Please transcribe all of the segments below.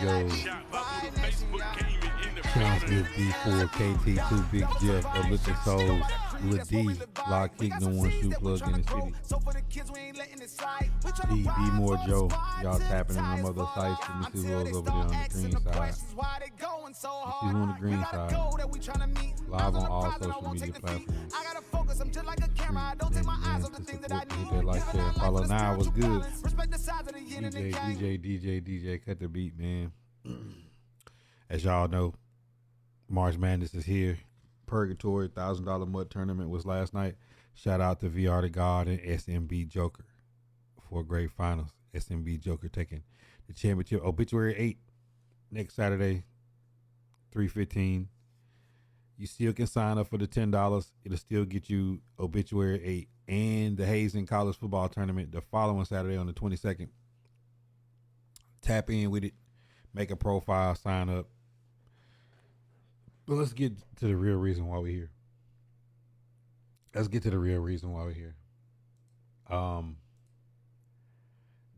Yo, Chance Smith D4, KT2, Big Jeff, Uplifting Souls, Lil D, Lock Kick, No One Shoe Plug in the City. D More Joe, y'all tapping in them other sites. Let me see who else over there on the green side. Let me see who on the green side. Live on all social media platforms. Hit that like, share, and follow. Now was good. DJ, cut the beat, man. As y'all know, March Madness is here. Purgatory $1,000 mud tournament was last night. Shout out to VR the God and SMB Joker for great finals. SMB Joker taking the championship. Obituary 8 next Saturday, 3:15. You still can sign up for the $10. It'll still get you Obituary 8 and the Hazen College Football Tournament the following Saturday on the 22nd. Tap in with it, make a profile, sign up. But let's get to the real reason why we're here.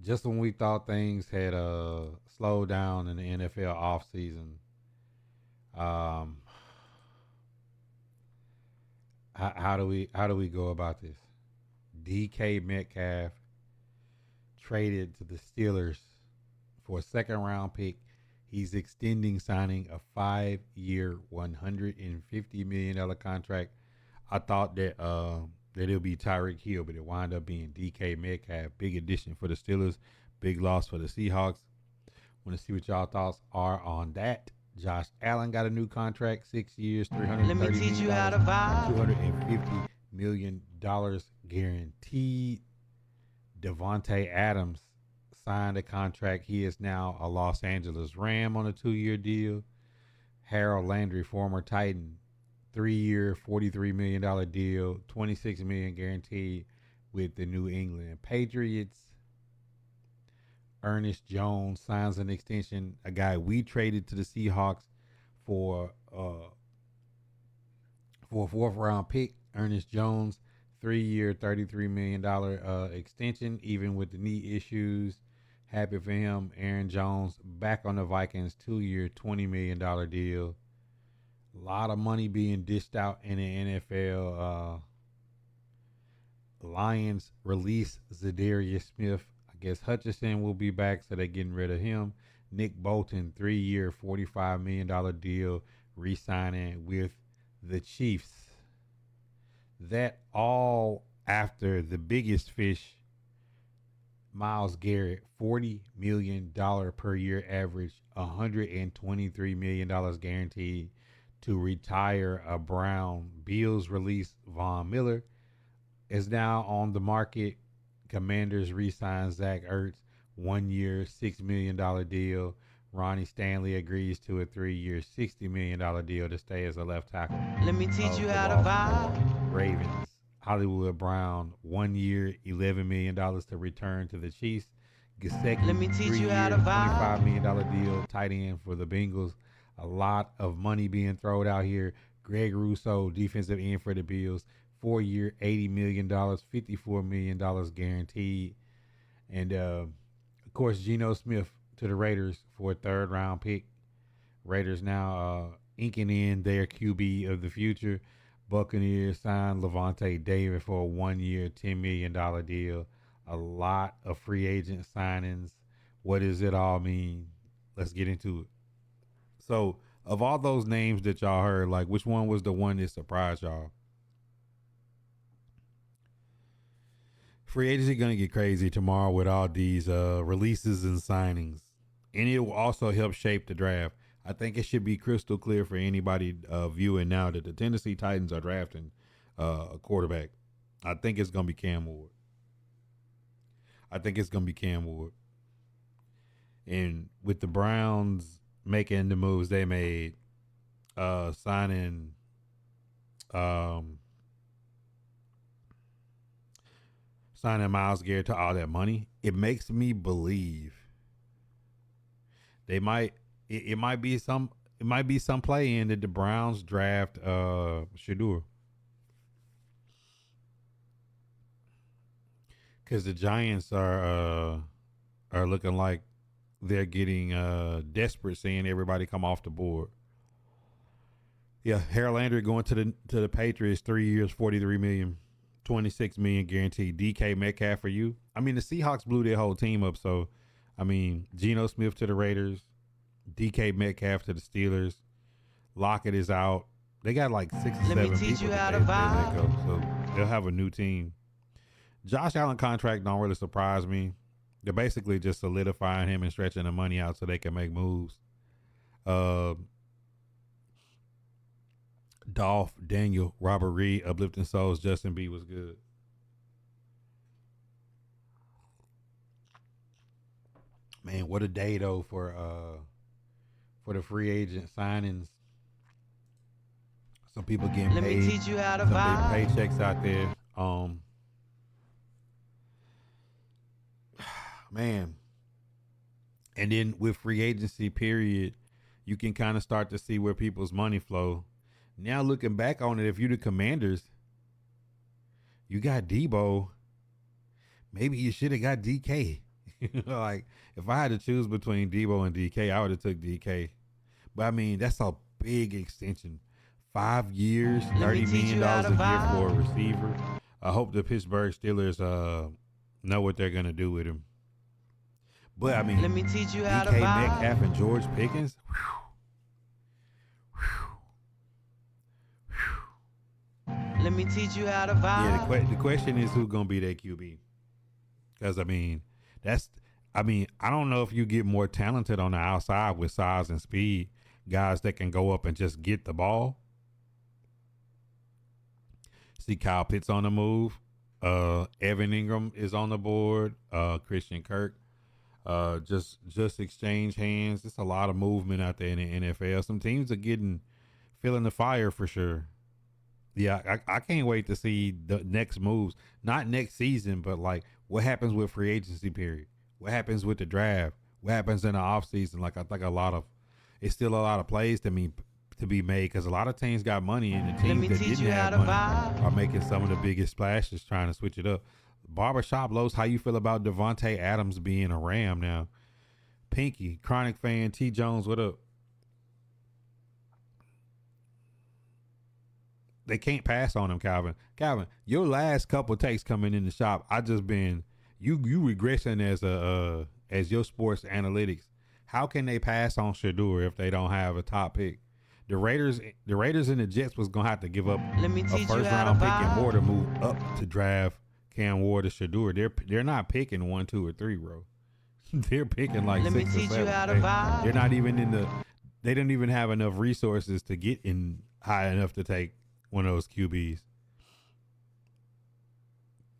Just when we thought things had slowed down in the NFL offseason, how do we go about this? DK Metcalf traded to the Steelers for a second round pick. He's extending, signing a 5-year, $150 million contract. I thought that it'll be Tyreek Hill, but it wound up being DK Metcalf. Big addition for the Steelers, big loss for the Seahawks. Want to see what y'all thoughts are on that. Josh Allen got a new contract, 6 years, $330 million. Let me teach you how to vibe. $250 million guaranteed. Devontae Adams signed a contract. He is now a Los Angeles Ram on a 2-year deal. Harold Landry, former Titan, 3-year, $43 million deal, $26 million guaranteed with the New England Patriots. Ernest Jones signs an extension, a guy we traded to the Seahawks for a 4th round pick. Ernest Jones, 3-year, $33 million extension, even with the knee issues. Happy for him. Aaron Jones back on the Vikings, 2-year, $20 million deal. A lot of money being dished out in the NFL. Lions release Zadarius Smith. I guess Hutchinson will be back, so they're getting rid of him. Nick Bolton, 3-year, $45 million deal, re-signing with the Chiefs. That all after the biggest fish, Myles Garrett, $40 million per year average, $123 million guaranteed to retire a Brown. Bills release Von Miller, is now on the market. Commanders re-sign Zach Ertz, 1-year, $6 million deal. Ronnie Stanley agrees to a 3-year, $60 million deal to stay as a left tackle. Let me teach you how to vibe. Ravens, Hollywood Brown, 1-year, $11 million to return to the Chiefs. Gesicki, let me teach you how to vibe. $25 million deal, tight end for the Bengals. A lot of money being thrown out here. Greg Rousseau, defensive end for the Bills, 4-year, $80 million, $54 million guaranteed. And, of course, Geno Smith to the Raiders for a 3rd round pick. Raiders now inking in their QB of the future. Buccaneers signed Levante David for a 1-year, $10 million deal. A lot of free agent signings. What does it all mean? Let's get into it. So, of all those names that y'all heard, like, which one was the one that surprised y'all? Free agency going to get crazy tomorrow with all these releases and signings. And it will also help shape the draft. I think it should be crystal clear for anybody viewing now that the Tennessee Titans are drafting a quarterback. I think it's going to be Cam Ward. And with the Browns making the moves they made, signing Myles Garrett to all that money, it makes me believe they might it might be some play in that the Browns draft Shedeur, because the Giants are looking like they're getting desperate seeing everybody come off the board. Yeah, Harold Landry going to the Patriots, 3 years, 43 million, 26 million guaranteed. DK Metcalf for you. I mean, the Seahawks blew their whole team up. So, I mean, Geno Smith to the Raiders, DK Metcalf to the Steelers. Lockett is out. They got like 6 or 7 people that they let go. So they'll have a new team. Josh Allen contract don't really surprise me. They're basically just solidifying him and stretching the money out so they can make moves. Dolph, Daniel, Robert Reed, Uplifting Souls, Justin B was good. Man, what a day though for the free agent signings. Some people getting paid. Let me teach you how to vibe. Big paychecks out there. Man. And then with free agency period, you can kind of start to see where people's money flow. Now looking back on it, if you're the Commanders, you got Debo. Maybe you should have got DK. Like if I had to choose between Debo and DK, I would have took DK. But I mean, that's a big extension. 5 years, $30 million a year for a receiver. I hope the Pittsburgh Steelers know what they're gonna do with him. But I mean, let me teach you how DK Metcalf and George Pickens. Let me teach you how to vibe. Yeah, the question is who's gonna be that QB? Because I mean, I don't know if you get more talented on the outside with size and speed, guys that can go up and just get the ball. See Kyle Pitts on the move. Evan Ingram is on the board. Christian Kirk. Just exchange hands. It's a lot of movement out there in the NFL. Some teams are feeling the fire for sure. Yeah, I can't wait to see the next moves. Not next season, but like what happens with free agency period. What happens with the draft? What happens in the offseason? Like I think it's still a lot of plays to be made because a lot of teams got money and the teams that didn't have money are making some of the biggest splashes trying to switch it up. Barbershop Lows, how you feel about Devontae Adams being a Ram now? Pinky, Chronic Fan, T Jones, what up? They can't pass on him, Calvin. Calvin, your last couple takes coming in the shop, I just been you regressing as your sports analytics. How can they pass on Shador if they don't have a top pick? The Raiders and the Jets was gonna have to give up a first round pick and more to move up to draft Cam Ward or Shador. They're not picking 1, 2, or 3, bro. They're picking like 6 or 7. They're not even they don't even have enough resources to get in high enough to take one of those QBs.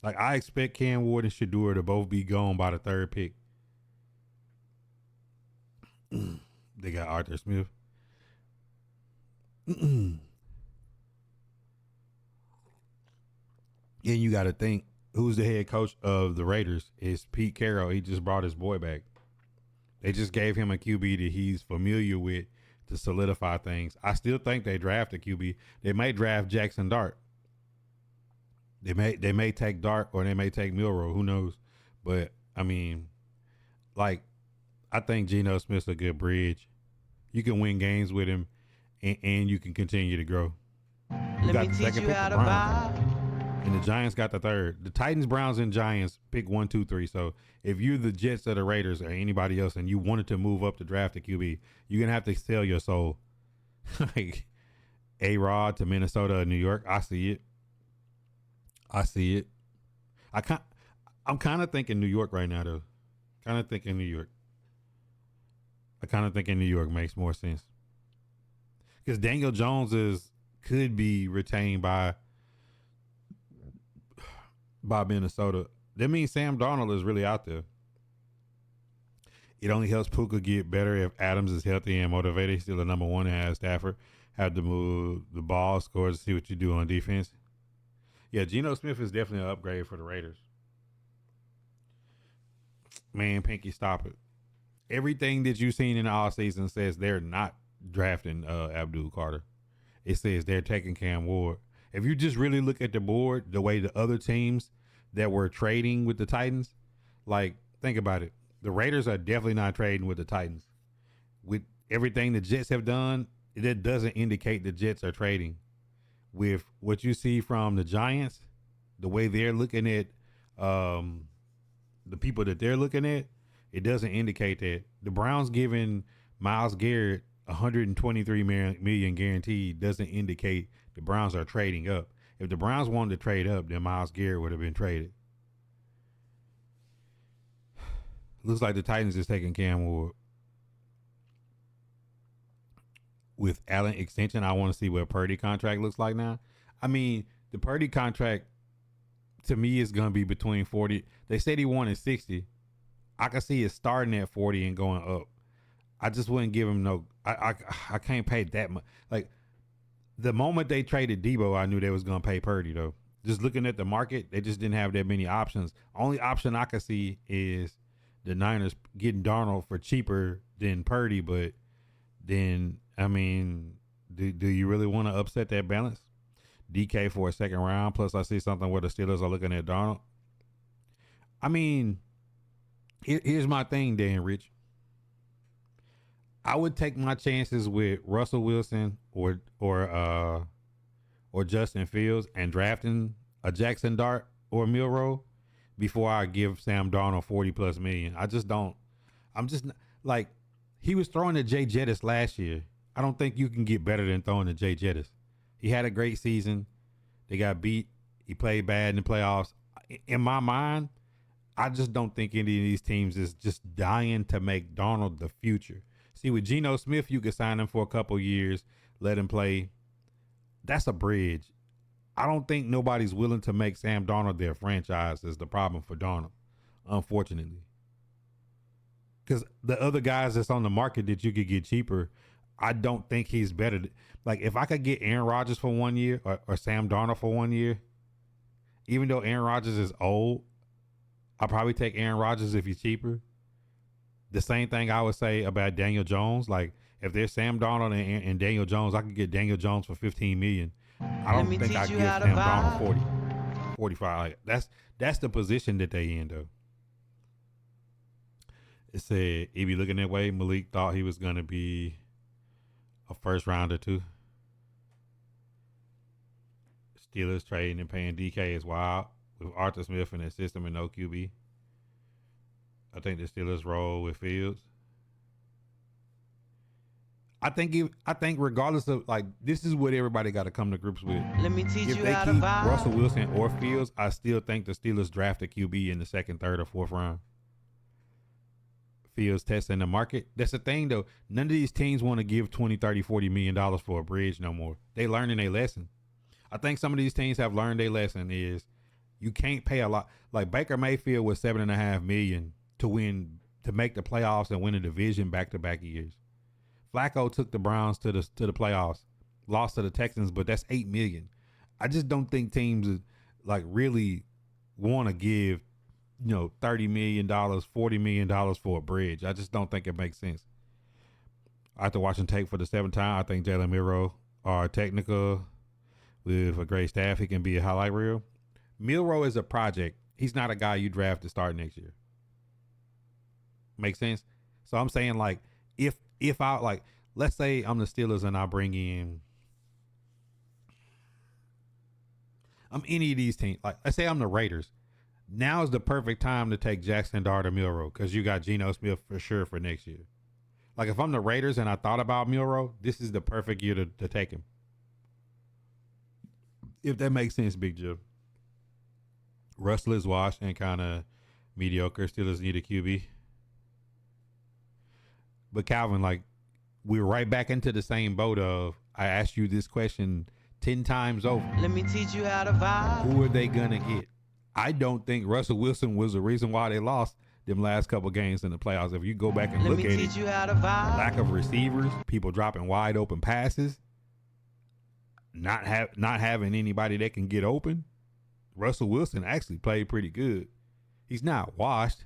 Like I expect Cam Ward and Shador to both be gone by the 3rd pick. They got Arthur Smith. And you got to think, who's the head coach of the Raiders? Is Pete Carroll. He just brought his boy back. They just gave him a QB that he's familiar with to solidify things. I still think they draft a QB. They may draft Jackson Dart. They may take Dart or they may take Milroe. Who knows? But I mean, like, I think Geno Smith's a good bridge. You can win games with him, and you can continue to grow. You got the second pick, the Browns, and the Giants got the 3rd. The Titans, Browns, and Giants pick 1, 2, 3. So if you're the Jets or the Raiders or anybody else, and you wanted to move up to draft a QB, you're gonna have to sell your soul. Like A-Rod to Minnesota or New York, I see it. I'm kind of thinking New York right now, though. I kind of thinking New York makes more sense. Because Daniel Jones could be retained by Minnesota. That means Sam Darnold is really out there. It only helps Puka get better if Adams is healthy and motivated. He's still the number 1 and has Stafford. Have to move the ball, scores to see what you do on defense. Yeah, Geno Smith is definitely an upgrade for the Raiders. Man, Pinky, stop it. Everything that you've seen in the offseason says they're not drafting Abdul Carter. It says they're taking Cam Ward. If you just really look at the board, the way the other teams that were trading with the Titans, like, think about it. The Raiders are definitely not trading with the Titans. With everything the Jets have done, that doesn't indicate the Jets are trading. With what you see from the Giants, the way they're looking at um, the people that they're looking at, it doesn't indicate that. The Browns giving Myles Garrett 123 million guaranteed doesn't indicate the Browns are trading up. If the Browns wanted to trade up, then Myles Garrett would have been traded. Looks like the Titans is taking Cam Ward. With Allen extension, I want to see what Purdy contract looks like now. I mean, the Purdy contract to me is going to be between 40. They said he wanted 60. I can see it starting at 40 and going up. I just wouldn't give him no. I can't pay that much. Like the moment they traded Debo, I knew they was going to pay Purdy though. Just looking at the market, they just didn't have that many options. Only option I could see is the Niners getting Darnold for cheaper than Purdy, but then I mean, do you really want to upset that balance? DK for a second round. Plus, I see something where the Steelers are looking at Darnold. I mean, here's my thing, Dan Rich. I would take my chances with Russell Wilson or Justin Fields and drafting a Jackson Dart or Milroe before I give Sam Darnold 40 plus million. I just don't. I'm just like he was throwing to Jay Jettis last year. I don't think you can get better than throwing to Jay Jettis. He had a great season. They got beat. He played bad in the playoffs. In my mind, I just don't think any of these teams is just dying to make Darnold the future. See, with Geno Smith, you could sign him for a couple years, let him play. That's a bridge. I don't think nobody's willing to make Sam Darnold their franchise is the problem for Darnold, unfortunately. Because the other guys that's on the market that you could get cheaper, I don't think he's better. Like, if I could get Aaron Rodgers for 1 year or Sam Darnold for 1 year, even though Aaron Rodgers is old, I'll probably take Aaron Rodgers if he's cheaper. The same thing I would say about Daniel Jones. Like, if there's Sam Darnold and Daniel Jones, I could get Daniel Jones for $15 million. I don't think I give Sam Darnold 40, 45. Like, that's the position that they in, though. It said, he be looking that way. Malik thought he was going to be a first rounder, too. Steelers trading and paying DK is wild. With Arthur Smith in their system and no QB. I think the Steelers roll with Fields. I think regardless of, like, this is what everybody got to come to grips with. Let me teach if you they how keep to vibe. Russell Wilson or Fields, I still think the Steelers draft a QB in the second, third, or fourth round. Fields testing the market. That's the thing, though. None of these teams want to give $20, $30, $40 million for a bridge no more. They learning their lesson. I think some of these teams have learned their lesson is you can't pay a lot. Like Baker Mayfield was $7.5 million to make the playoffs and win a division back-to-back years. Flacco took the Browns to the playoffs, lost to the Texans, but that's $8 million. I just don't think teams like really want to give, $30 million, $40 million for a bridge. I just don't think it makes sense. After watching tape for the seventh time, I think Jalen Milroe are technical with a great staff. He can be a highlight reel. Milroe is a project. He's not a guy you draft to start next year. Make sense? So I'm saying, like, if I, like, let's say I'm the Steelers and I bring in, I'm any of these teams. Like, let's say I'm the Raiders. Now is the perfect time to take Jackson Dart or Milroe because you got Geno Smith for sure for next year. Like, if I'm the Raiders and I thought about Milroe, this is the perfect year to take him. If that makes sense, Big Joe. Russell is washed and kind of mediocre. Steelers need a QB. But Calvin, like, we're right back into the same boat of I asked you this question 10 times over. Let me teach you how to vibe. Who are they going to get? I don't think Russell Wilson was the reason why they lost them last couple games in the playoffs. If you go back and look at it, you how to vibe. Lack of receivers, people dropping wide open passes, not having anybody that can get open. Russell Wilson actually played pretty good. He's not washed.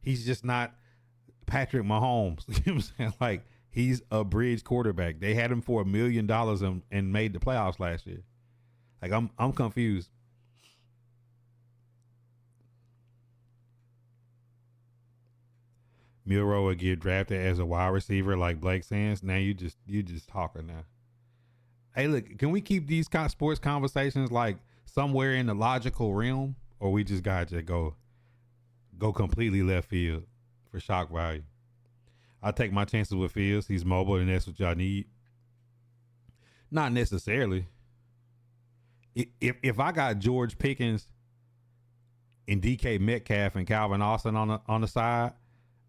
He's just not Patrick Mahomes. You know what I'm saying? Like, he's a bridge quarterback. They had him for $1 million and made the playoffs last year. Like, I'm confused. Milroe would get drafted as a wide receiver like Blake Sands. Now you just talking now. Hey, look, can we keep these sports conversations like somewhere in the logical realm, or we just got to go completely left field for shock value? I'll take my chances with Fields. He's mobile, and that's what y'all need. Not necessarily. If I got George Pickens and DK Metcalf and Calvin Austin on the side,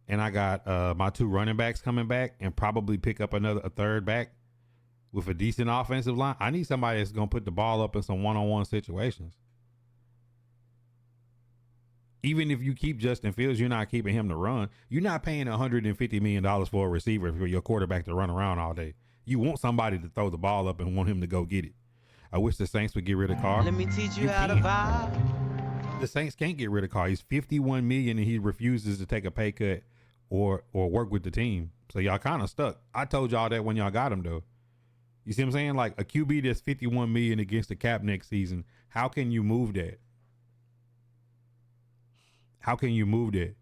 and I got my 2 running backs coming back, and probably pick up a third back with a decent offensive line, I need somebody that's gonna put the ball up in some one-on-one situations. Even if you keep Justin Fields, you're not keeping him to run. You're not paying $150 million for a receiver for your quarterback to run around all day. You want somebody to throw the ball up and want him to go get it. I wish the Saints would get rid of Carr. Let me teach you how to vibe. The Saints can't get rid of Carr. He's $51 million and he refuses to take a pay cut or work with the team. So y'all kind of stuck. I told y'all that when y'all got him though. You see what I'm saying? Like a QB that's $51 million against the cap next season. How can you move that? How can you move that?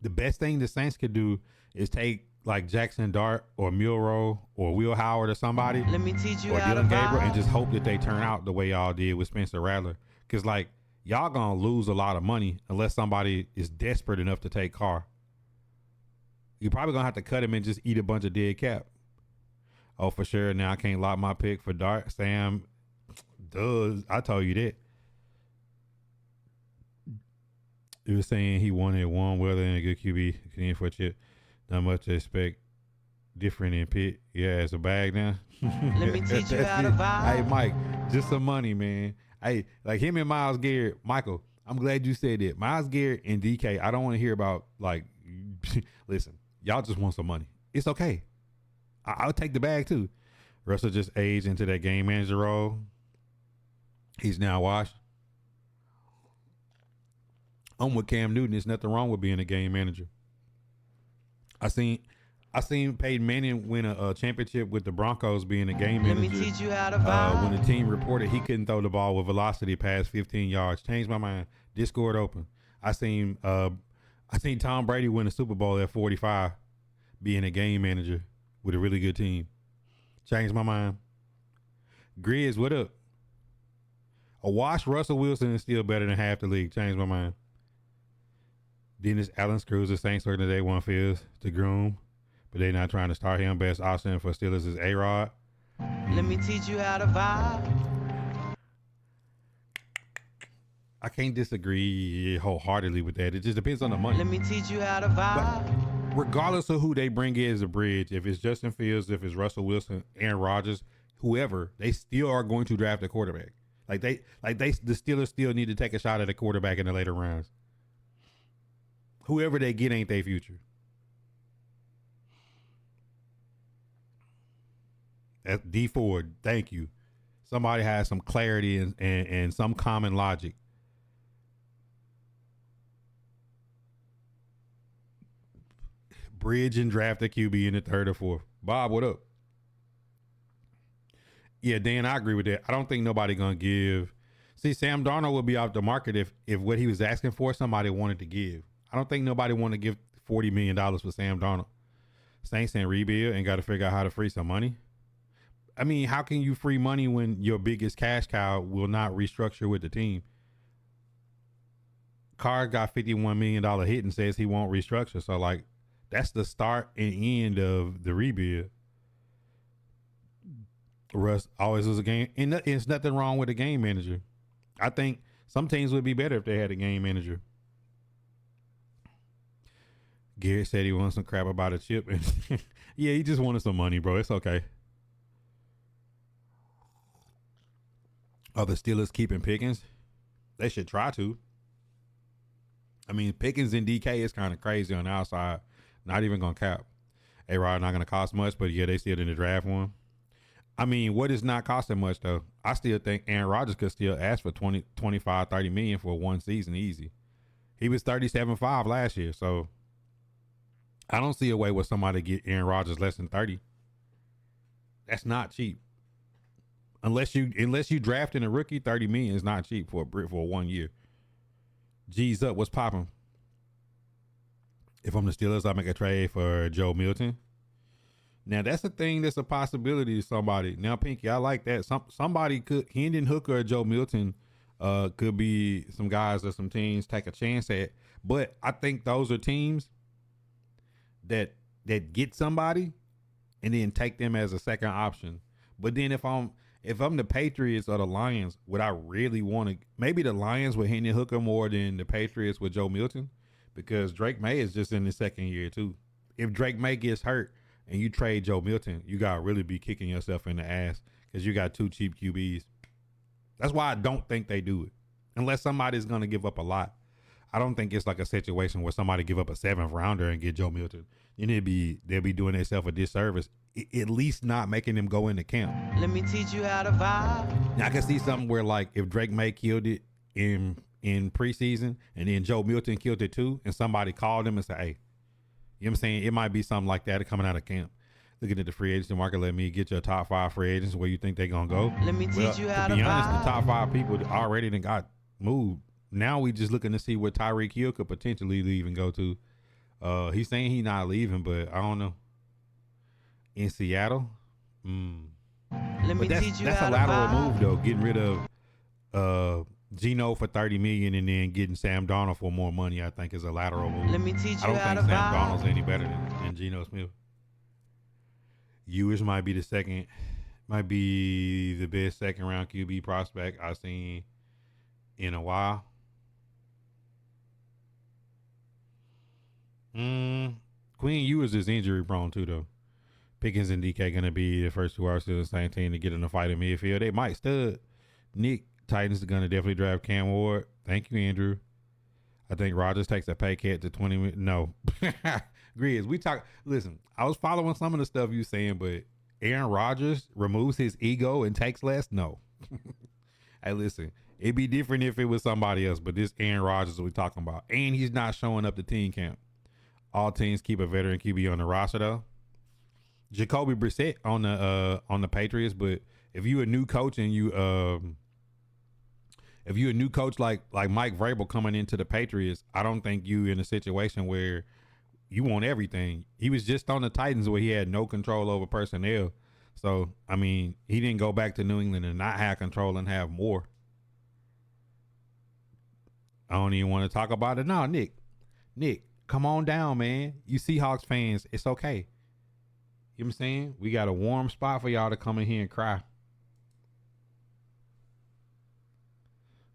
The best thing the Saints could do is take like Jackson Dart or Milroe or Will Howard or somebody. Let me teach you or how to Dylan Gabriel, vibe. and just hope that they turn out the way y'all did with Spencer Rattler. Because like y'all gonna lose a lot of money unless somebody is desperate enough to take Carr. You're probably gonna have to cut him and just eat a bunch of dead cap. Oh, for sure. Now I can't lock my pick for Dart. Sam does. I told you that. He was saying he wanted warm weather and a good QB. Canadian for a chip. Not much to expect. Different in Pitt. Yeah, it's a bag now. Let me teach you how to vibe. Hey, Mike, just some money, man. Hey, like him and Myles Garrett. Michael, I'm glad you said that. Myles Garrett and DK, I don't want to hear about, like, listen, y'all just want some money. It's okay. I'll take the bag, too. Russell just aged into that game manager role. He's now washed. I'm with Cam Newton. There's nothing wrong with being a game manager. I seen Peyton Manning win a championship with the Broncos being a game manager. Let me teach you how to vibe. When the team reported he couldn't throw the ball with velocity past 15 yards. Changed my mind. Discord open. I seen Tom Brady win a Super Bowl at 45 being a game manager with a really good team. Changed my mind. Grizz, what up? A wash Russell Wilson is still better than half the league. Changed my mind. Dennis Allen screws the Saints working today. One Fields to groom, but they're not trying to start him. Best option for Steelers is A-Rod. Let me teach you how to vibe. I can't disagree wholeheartedly with that. It just depends on the money. Let me teach you how to vibe. But regardless of who they bring in as a bridge, if it's Justin Fields, if it's Russell Wilson, Aaron Rodgers, whoever, they still are going to draft a quarterback. The Steelers still need to take a shot at a quarterback in the later rounds. Whoever they get ain't their future. That's D Ford. Thank you. Somebody has some clarity and some common logic. Bridge and draft a QB in the 3rd or 4th. Bob, what up? Yeah, Dan, I agree with that. I don't think nobody gonna give. See, Sam Darnold would be off the market if what he was asking for somebody wanted to give. I don't think nobody want to give $40 million for Sam Darnold. Saints and rebuild and got to figure out how to free some money. I mean, how can you free money when your biggest cash cow will not restructure with the team? Carr got $51 million hit and says he won't restructure. So, like, that's the start and end of the rebuild. Russ always was a game. And there's nothing wrong with a game manager. I think some teams would be better if they had a game manager. Garrett said he wants some crap about a chip. And yeah, he just wanted some money, bro. It's okay. Are the Steelers keeping Pickens? They should try to. I mean, Pickens and DK is kind of crazy on the outside. Not even going to cap. A-Rod not going to cost much, but yeah, they still in the draft one. I mean, what is not costing much, though? I still think Aaron Rodgers could still ask for 20, 25, 30 million for one season easy. He was 37.5 last year, so I don't see a way where somebody get Aaron Rodgers less than 30. That's not cheap. Unless you draft in a rookie, 30 million is not cheap for 1 year. G's up, what's popping? If I'm the Steelers, I make a trade for Joe Milton. Now that's a thing. That's a possibility to somebody. Now, Pinky, I like that. Somebody could Hendon Hooker or Joe Milton could be some guys or some teams take a chance at. But I think those are teams that get somebody and then take them as a second option. But then if I'm the Patriots or the Lions, would I really want to? Maybe the Lions with Hendon Hooker more than the Patriots with Joe Milton, because Drake May is just in his second year too. If Drake May gets hurt and you trade Joe Milton, you gotta really be kicking yourself in the ass because you got two cheap QBs. That's why I don't think they do it, unless somebody's gonna give up a lot. I don't think it's like a situation where somebody give up a 7th rounder and get Joe Milton. And they'll be doing themselves a disservice. At least not making them go into camp. Let me teach you how to vibe. Now I can see something where like if Drake May killed it in preseason and then Joe Milton killed it too, and somebody called him and said, "Hey," you know what I'm saying? It might be something like that coming out of camp. Looking at the free agency market, let me get your top 5 free agents where you think they're gonna go. Let me teach you how to to be honest, vibe. the top 5 people already done got moved. Now we just looking to see where Tyreek Hill could potentially leave and go to. He's saying he's not leaving, but I don't know. In Seattle, Let me but teach you that's how a to lateral vibe. move though. Getting rid of Geno for $30 million and then getting Sam Darnold for more money, I think is a lateral move. Let me teach I you don't how think to Sam vibe. Darnold's any better than Geno Smith. Ewers might be the second, might be the best second round QB prospect I've seen in a while. Queen Ewers is injury prone too though. Pickens and DK gonna be the first 2 are still the same team to get in a fight in midfield. They might stud. Nick Titans are gonna definitely draft Cam Ward. Thank you, Andrew. I think Rodgers takes a pay cut to 20. No, Grizz. Listen, I was following some of the stuff you saying, but Aaron Rodgers removes his ego and takes less. No. Hey, listen, it'd be different if it was somebody else, but this Aaron Rodgers we talking about, and he's not showing up to team camp. All teams keep a veteran QB on the roster though. Jacoby Brissett on the Patriots, but if you a new coach and if you a new coach like Mike Vrabel coming into the Patriots, I don't think you in a situation where you want everything. He was just on the Titans where he had no control over personnel. So, I mean, he didn't go back to New England and not have control and have more. I don't even want to talk about it. No, Nick, come on down, man. You Seahawks fans, it's okay. You know what I'm saying? We got a warm spot for y'all to come in here and cry.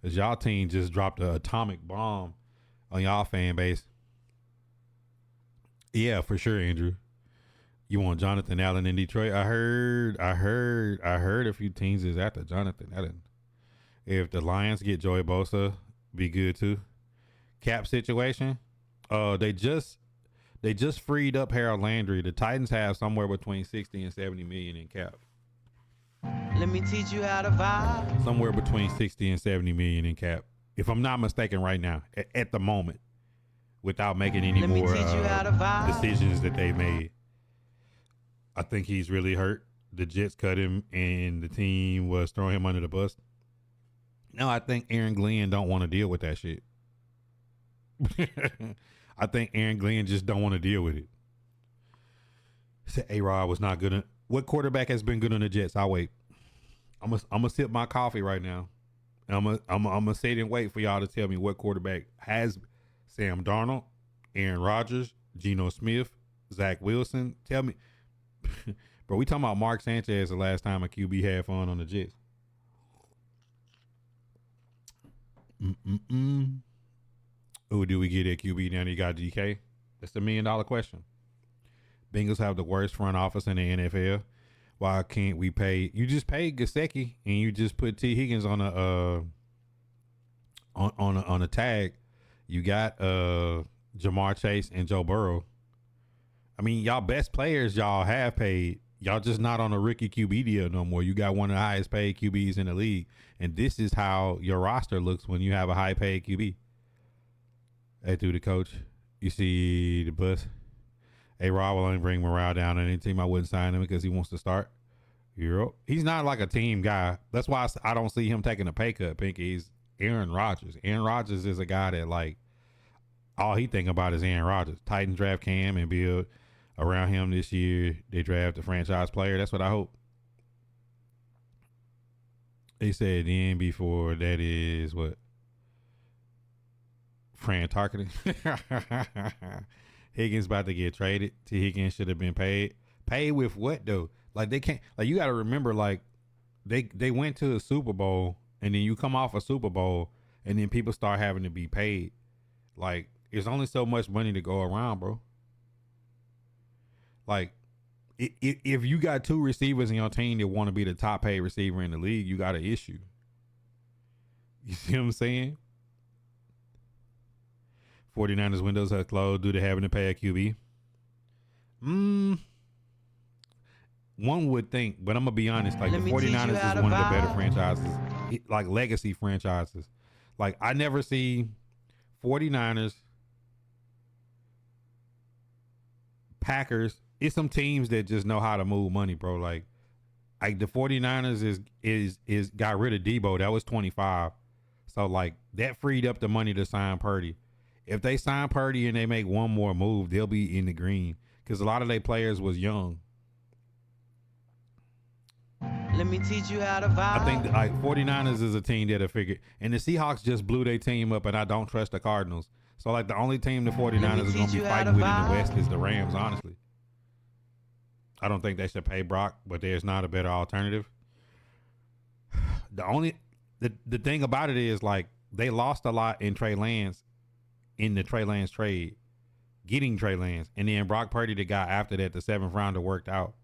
Cause y'all team just dropped an atomic bomb on y'all fan base. Yeah, for sure, Andrew. You want Jonathan Allen in Detroit? I heard a few teams is after Jonathan Allen. If the Lions get Joey Bosa, be good too. Cap situation. They just freed up Harold Landry. The Titans have somewhere between 60 and 70 million in cap. Let me teach you how to vibe. Somewhere between 60 and 70 million in cap, if I'm not mistaken, right now at the moment, without making any Let me more teach you how to vibe. decisions that they made. I think he's really hurt. The Jets cut him, and the team was throwing him under the bus. No, I think Aaron Glenn don't want to deal with that shit. I think Aaron Glenn just don't want to deal with it. Said A-Rod was not good. What quarterback has been good on the Jets? I'll wait. I'm gonna sip my coffee right now. And I'm gonna sit and wait for y'all to tell me what quarterback has Sam Darnold, Aaron Rodgers, Geno Smith, Zach Wilson. Tell me, bro. We talking about Mark Sanchez the last time a QB had fun on the Jets. Who do we get at QB now that you got DK? That's the $1 million question. Bengals have the worst front office in the NFL. Why can't we pay? You just paid Gesicki and you just put T Higgins on a tag. You got Jamar Chase and Joe Burrow. I mean, y'all best players y'all have paid. Y'all just not on a rookie QB deal no more. You got one of the highest paid QBs in the league, and this is how your roster looks when you have a high paid QB. Hey, dude, the coach, you see the bus. Hey, Rob will only bring morale down on any team. I wouldn't sign him because he wants to start. He's not like a team guy. That's why I don't see him taking a pay cut, Pinky. He's Aaron Rodgers. Aaron Rodgers is a guy that, like, all he think about is Aaron Rodgers. Titans draft Cam and build around him this year. They draft a franchise player. That's what I hope. They said then before that is what? Fran Tarkenton. Higgins about to get traded. T. Higgins should have been paid. Paid with what though? Like they can't. Like you got to remember. Like they went to a Super Bowl and then you come off a Super Bowl and then people start having to be paid. Like there's only so much money to go around, bro. Like if you got two receivers in your team that want to be the top paid receiver in the league, you got an issue. You see what I'm saying? 49ers windows have closed due to having to pay a QB. One would think, but I'm going to be honest, like the 49ers is one of the better franchises, like legacy franchises. Like I never see 49ers, Packers. It's some teams that just know how to move money, bro. Like the 49ers is got rid of Debo. That was 25. So like that freed up the money to sign Purdy. If they sign Purdy and they make one more move, they'll be in the green because a lot of their players was young. Let me teach you how to vibe. I think like 49ers is a team that'll figure. And the Seahawks just blew their team up, and I don't trust the Cardinals. So like the only team the 49ers is going to be fighting with in the West is the Rams, honestly. I don't think they should pay Brock, but there's not a better alternative. The thing about it is like they lost a lot in Trey Lance in the Trey Lance trade, getting Trey Lance, and then Brock Purdy, the guy after that, the 7th rounder, worked out.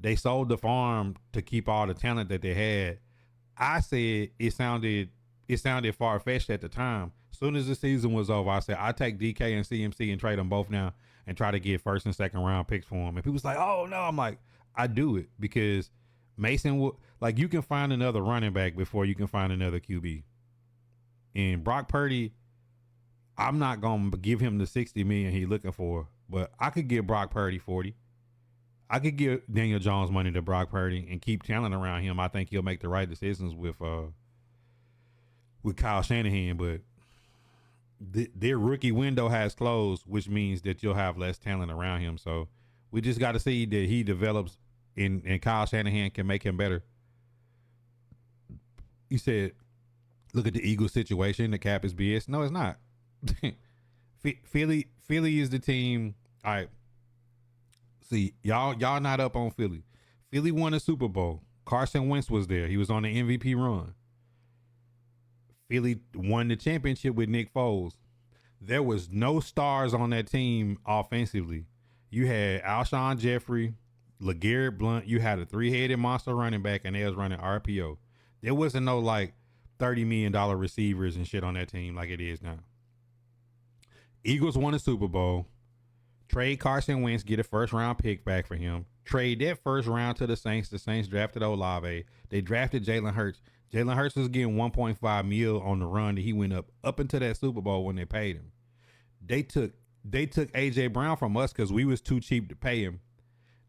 They sold the farm to keep all the talent that they had. I said it sounded far fetched at the time. As soon as the season was over, I said I take DK and CMC and trade them both now and try to get 1st and 2nd round picks for them. And people was like, "Oh no!" I'm like, I do it because Mason will. Like you can find another running back before you can find another QB. And Brock Purdy, I'm not gonna give him the $60 million he's looking for, but I could give Brock Purdy 40. I could give Daniel Jones money to Brock Purdy and keep talent around him. I think he'll make the right decisions with Kyle Shanahan, but their rookie window has closed, which means that you'll have less talent around him. So we just got to see that he develops and Kyle Shanahan can make him better. You said, look at the Eagles situation. The cap is BS. No, it's not. Philly is the team. All right. See, y'all not up on Philly. Philly won a Super Bowl. Carson Wentz was there. He was on the MVP run. Philly won the championship with Nick Foles. There was no stars on that team offensively. You had Alshon Jeffrey, LeGarrette Blount. You had a 3-headed monster running back, and they was running RPO. There wasn't no like $30 million receivers and shit on that team like it is now. Eagles won a Super Bowl. Trade Carson Wentz, get a 1st round pick back for him. Trade that 1st round to the Saints. The Saints drafted Olave. They drafted Jalen Hurts. Jalen Hurts was getting $1.5 million on the run that he went up into that Super Bowl when they paid him. They took AJ Brown from us because we was too cheap to pay him.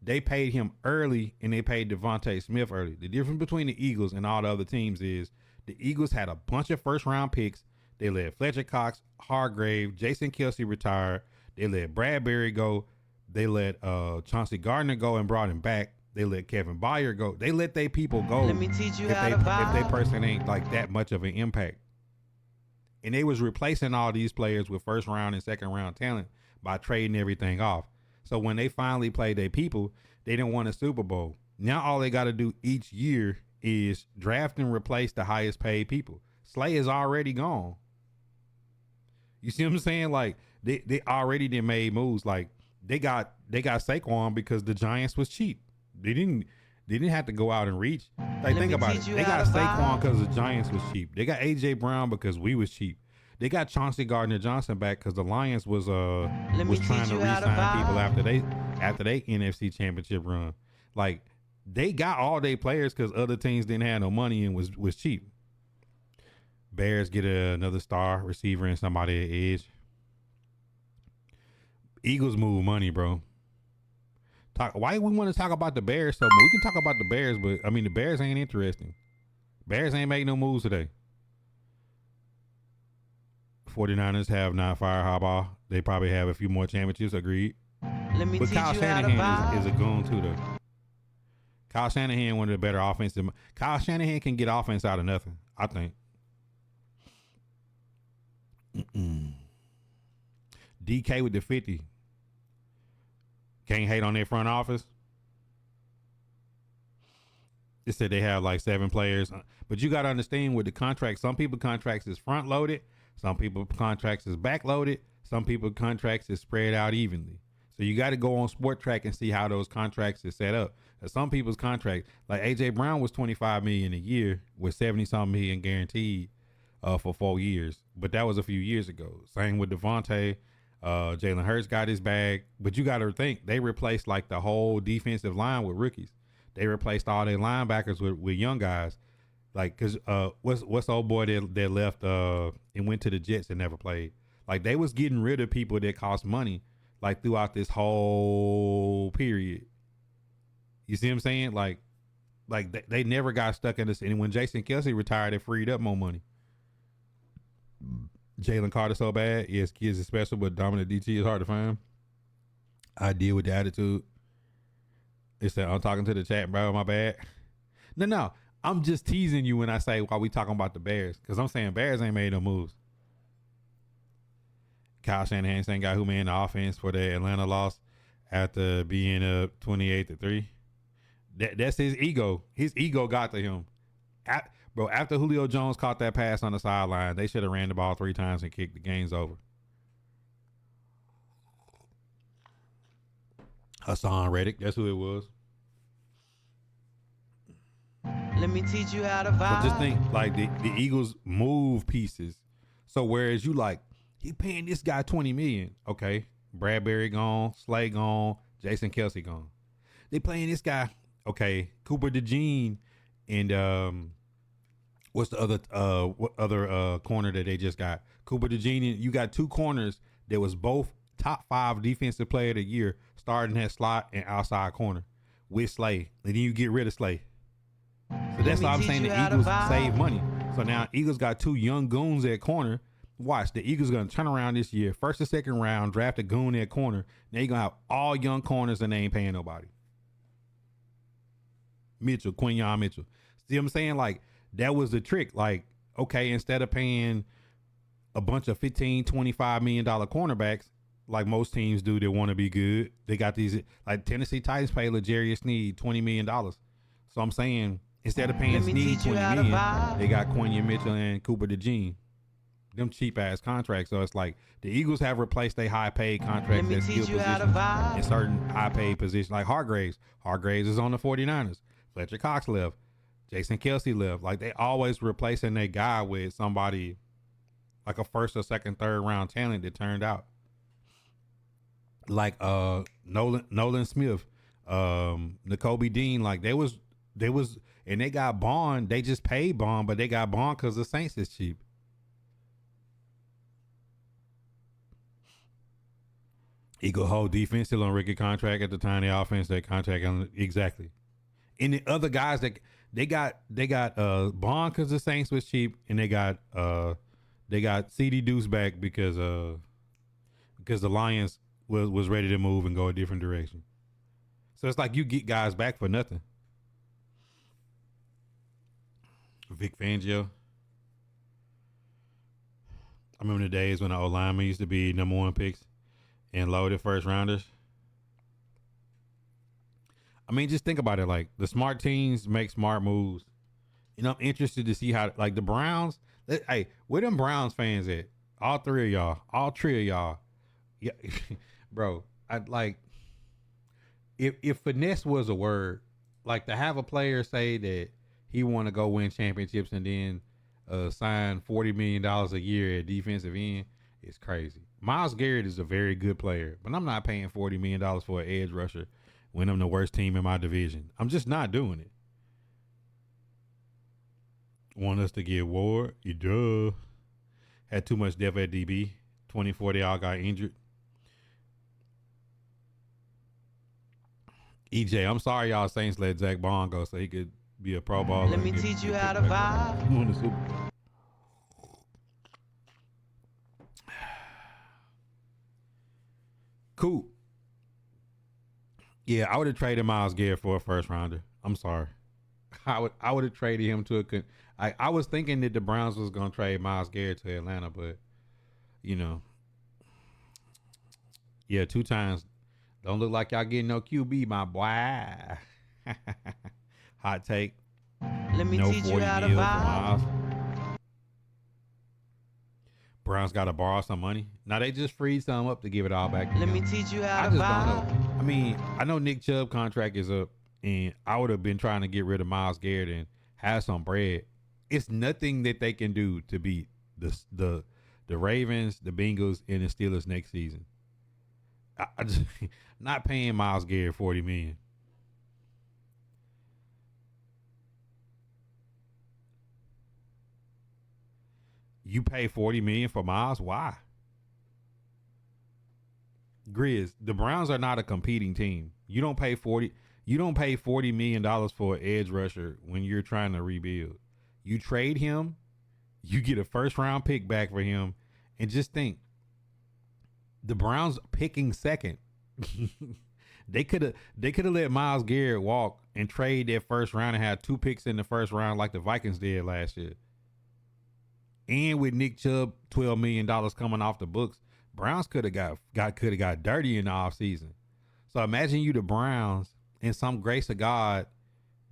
They paid him early and they paid Devontae Smith early. The difference between the Eagles and all the other teams is the Eagles had a bunch of 1st round picks. They let Fletcher Cox, Hargrave, Jason Kelsey retire. They let Bradbury go. They let Chauncey Gardner go and brought him back. They let Kevin Byard go. They let their people go. Let me teach you how to vibe. If they person ain't like that much of an impact. And they was replacing all these players with 1st round and 2nd round talent by trading everything off. So when they finally played their people, they didn't win a Super Bowl. Now all they got to do each year is draft and replace the highest paid people. Slay is already gone. You see what I'm saying? Like they already did made moves. Like they got Saquon because the Giants was cheap. They didn't have to go out and reach. Like think about it. They got Saquon because the Giants was cheap. They got AJ Brown because we was cheap. They got Chauncey Gardner-Johnson back because the Lions was trying to re-sign people after they NFC Championship run. Like they got all their players because other teams didn't have no money and was cheap. Bears get another star receiver and somebody at edge. Eagles move money, bro. Why we want to talk about the Bears so much? We can talk about the Bears, but I mean the Bears ain't interesting. Bears ain't make no moves today. 49ers have not fired Harbaugh. They probably have a few more championships. Agreed. Let me But teach Kyle you how to Shanahan is a vibe. goon too, though. Kyle Shanahan, one of the better offensive. Kyle Shanahan can get offense out of nothing, I think. DK with the 50. Can't hate on their front office. They said they have like 7 players. But you got to understand with the contract, some people contracts is front loaded. Some people contracts is back loaded. Some people contracts is spread out evenly. So you got to go on Sport Track and see how those contracts is set up. Some people's contract, like AJ Brown was $25 million a year with 70-something million guaranteed for 4 years. But that was a few years ago. Same with Devontae. Jalen Hurts got his bag. But you got to think, they replaced like the whole defensive line with rookies. They replaced all their linebackers with young guys. Like, cause what's old boy that left and went to the Jets and never played. Like, they was getting rid of people that cost money, like throughout this whole period. You see what I'm saying? Like they never got stuck in this. And when Jason Kelsey retired, it freed up more money. Jalen Carter so bad. Yes, kids is special, but dominant DT is hard to find. I deal with the attitude. They said, I'm talking to the chat, bro. My bad. No. I'm just teasing you when I say why we talking about the Bears. Because I'm saying Bears ain't made no moves. Kyle Shanahan ain't got who made the offense for the Atlanta loss after being up 28-3. That's his ego. His ego got to him. Bro, after Julio Jones caught that pass on the sideline, they should have ran the ball 3 times and kicked the game's over. Hassan Reddick, that's who it was. Let me teach you how to vibe. So just think, like, the Eagles move pieces. So whereas you like, he paying this guy $20 million. Okay, Bradbury gone, Slay gone, Jason Kelsey gone. They playing this guy. Okay, Cooper DeJean and what's the other corner that they just got? Cooper DeJean. You got 2 corners that was both top 5 defensive player of the year, starting that slot and outside corner with Slay, and then you get rid of Slay. So that's why I'm saying the Eagles save money. So now Eagles got 2 young goons at corner. Watch, the Eagles going to turn around this year, first or second round, draft a goon at corner. Now you're going to have all young corners and they ain't paying nobody. Quinyon Mitchell. See what I'm saying? Like, that was the trick. Like, okay, instead of paying a bunch of $15, $25 million cornerbacks, like most teams do that want to be good, they got these, like Tennessee Titans pay L'Jarius Sneed $20 million. So I'm saying, instead of paying Sneed $20 million, they got Quinyon Mitchell and Cooper DeJean. Them cheap ass contracts. So it's like the Eagles have replaced their high paid contracts at skill positions in certain high paid positions, like Hargraves. Hargraves is on the 49ers. Fletcher Cox left. Jason Kelsey left. Like, they always replacing their guy with somebody like a first or second, third round talent that turned out. Like Nolan Smith, N'Kobe Dean. Like, they was and they got Bond. They just paid Bond, but they got Bond because the Saints is cheap. Eagle whole defense still on rookie contract at the time. The offense, their contract exactly. And the other guys that they got Bond because the Saints was cheap, and they got CD Deuce back because the Lions was ready to move and go a different direction. So it's like you get guys back for nothing. Vic Fangio. I remember the days when the O-linemen used to be number 1 picks and loaded first rounders. I mean, just think about it. Like, the smart teams make smart moves. You know, I'm interested to see how, like, the Browns. Hey, where them Browns fans at? All 3 of y'all. Yeah, bro. I'd like, if finesse was a word, like, to have a player say that he want to go win championships and then sign $40 million a year at defensive end, is crazy. Myles Garrett is a very good player, but I'm not paying $40 million for an edge rusher when I'm the worst team in my division. I'm just not doing it. Want us to get Ward? You duh. Had too much depth at DB. 24, they all got injured. EJ, I'm sorry y'all Saints let Zach Bond go so he could be a Pro Bowler. Let me teach you how to vibe. Won the Super Bowl. Cool. Yeah, I would have traded Myles Garrett for a first rounder. I'm sorry. I would have traded him to I was thinking that the Browns was gonna trade Myles Garrett to Atlanta, but you know, yeah, 2 times. Don't look like y'all getting no QB, my boy. Hot take. Let me No teach you 40 how to mil for vibe. Myles. Browns got to borrow some money. Now they just freed some up to give it all back to Let him. me teach you how I to just don't know. vibe. I mean, I know Nick Chubb contract is up, and I would have been trying to get rid of Myles Garrett and have some bread. It's nothing that they can do to beat the Ravens, the Bengals, and the Steelers next season. I just not paying Myles Garrett $40 million. You pay $40 million for Myles? Why? Grizz, the Browns are not a competing team. You don't pay 40. You don't pay $40 million for an edge rusher when you're trying to rebuild. You trade him, you get a first round pick back for him, and just think, the Browns picking second. They could have let Myles Garrett walk and trade their first round and have 2 picks in the first round like the Vikings did last year. And with Nick Chubb, $12 million coming off the books, Browns could have got dirty in the offseason. So imagine you the Browns, and some grace of God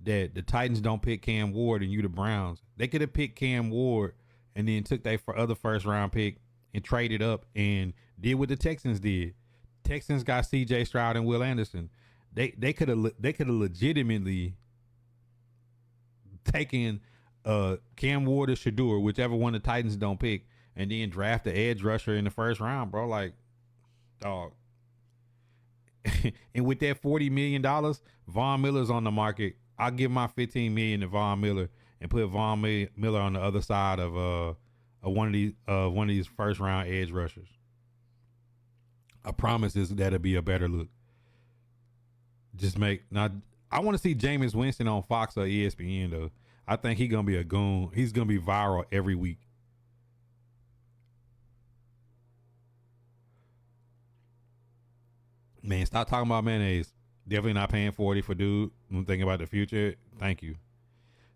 that the Titans don't pick Cam Ward, and you the Browns. They could have picked Cam Ward and then took their other first round pick and traded up and did what the Texans did. Texans got C.J. Stroud and Will Anderson. They could have legitimately taken Cam Ward or Shador, whichever one the Titans don't pick, and then draft the edge rusher in the first round, bro. Like, dog. And with that $40 million, Von Miller's on the market. I'll give my $15 million to Von Miller and put Von Miller on the other side of one of these first round edge rushers. I promise that'll be a better look. I want to see Jameis Winston on Fox or ESPN though. I think he's gonna be a goon. He's gonna be viral every week. Man, stop talking about mayonnaise. Definitely not paying 40 for dude. I'm thinking about the future. Thank you.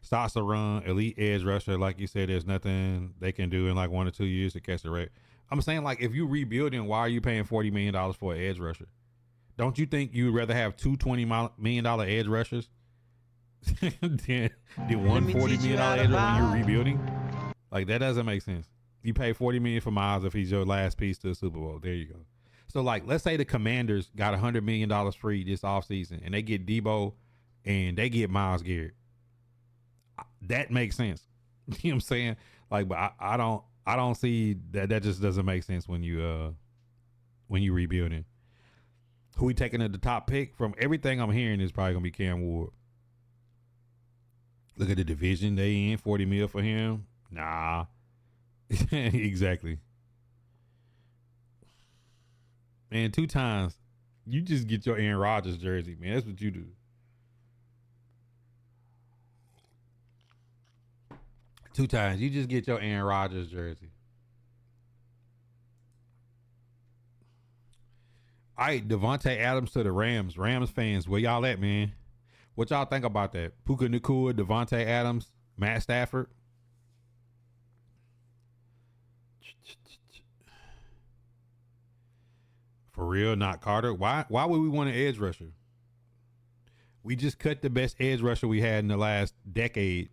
Starts to run, elite edge rusher. Like you said, there's nothing they can do in like 1 or 2 years to catch the rate. I'm saying, like, if you rebuilding, why are you paying $40 million for an edge rusher? Don't you think you'd rather have two $20 million edge rushers than one $40 million edge rusher when you're rebuilding? Like, that doesn't make sense. You pay $40 million for Myles if he's your last piece to the Super Bowl. There you go. So, like, let's say the Commanders got $100 million free this offseason, and they get Debo and they get Myles Garrett. That makes sense. You know what I'm saying? Like, but I don't see that. That just doesn't make sense when you rebuilding. Who we taking at the top pick? From everything I'm hearing, is probably gonna be Cam Ward. Look at the division they in, 40 mil for him. Nah. Exactly. Man, 2 times. You just get your Aaron Rodgers jersey, man. That's what you do. 2 times. You just get your Aaron Rodgers jersey. All right, Devontae Adams to the Rams. Rams fans, where y'all at, man? What y'all think about that? Puka Nacua, Devontae Adams, Matt Stafford. For real, not Carter. Why would we want an edge rusher? We just cut the best edge rusher we had in the last decade.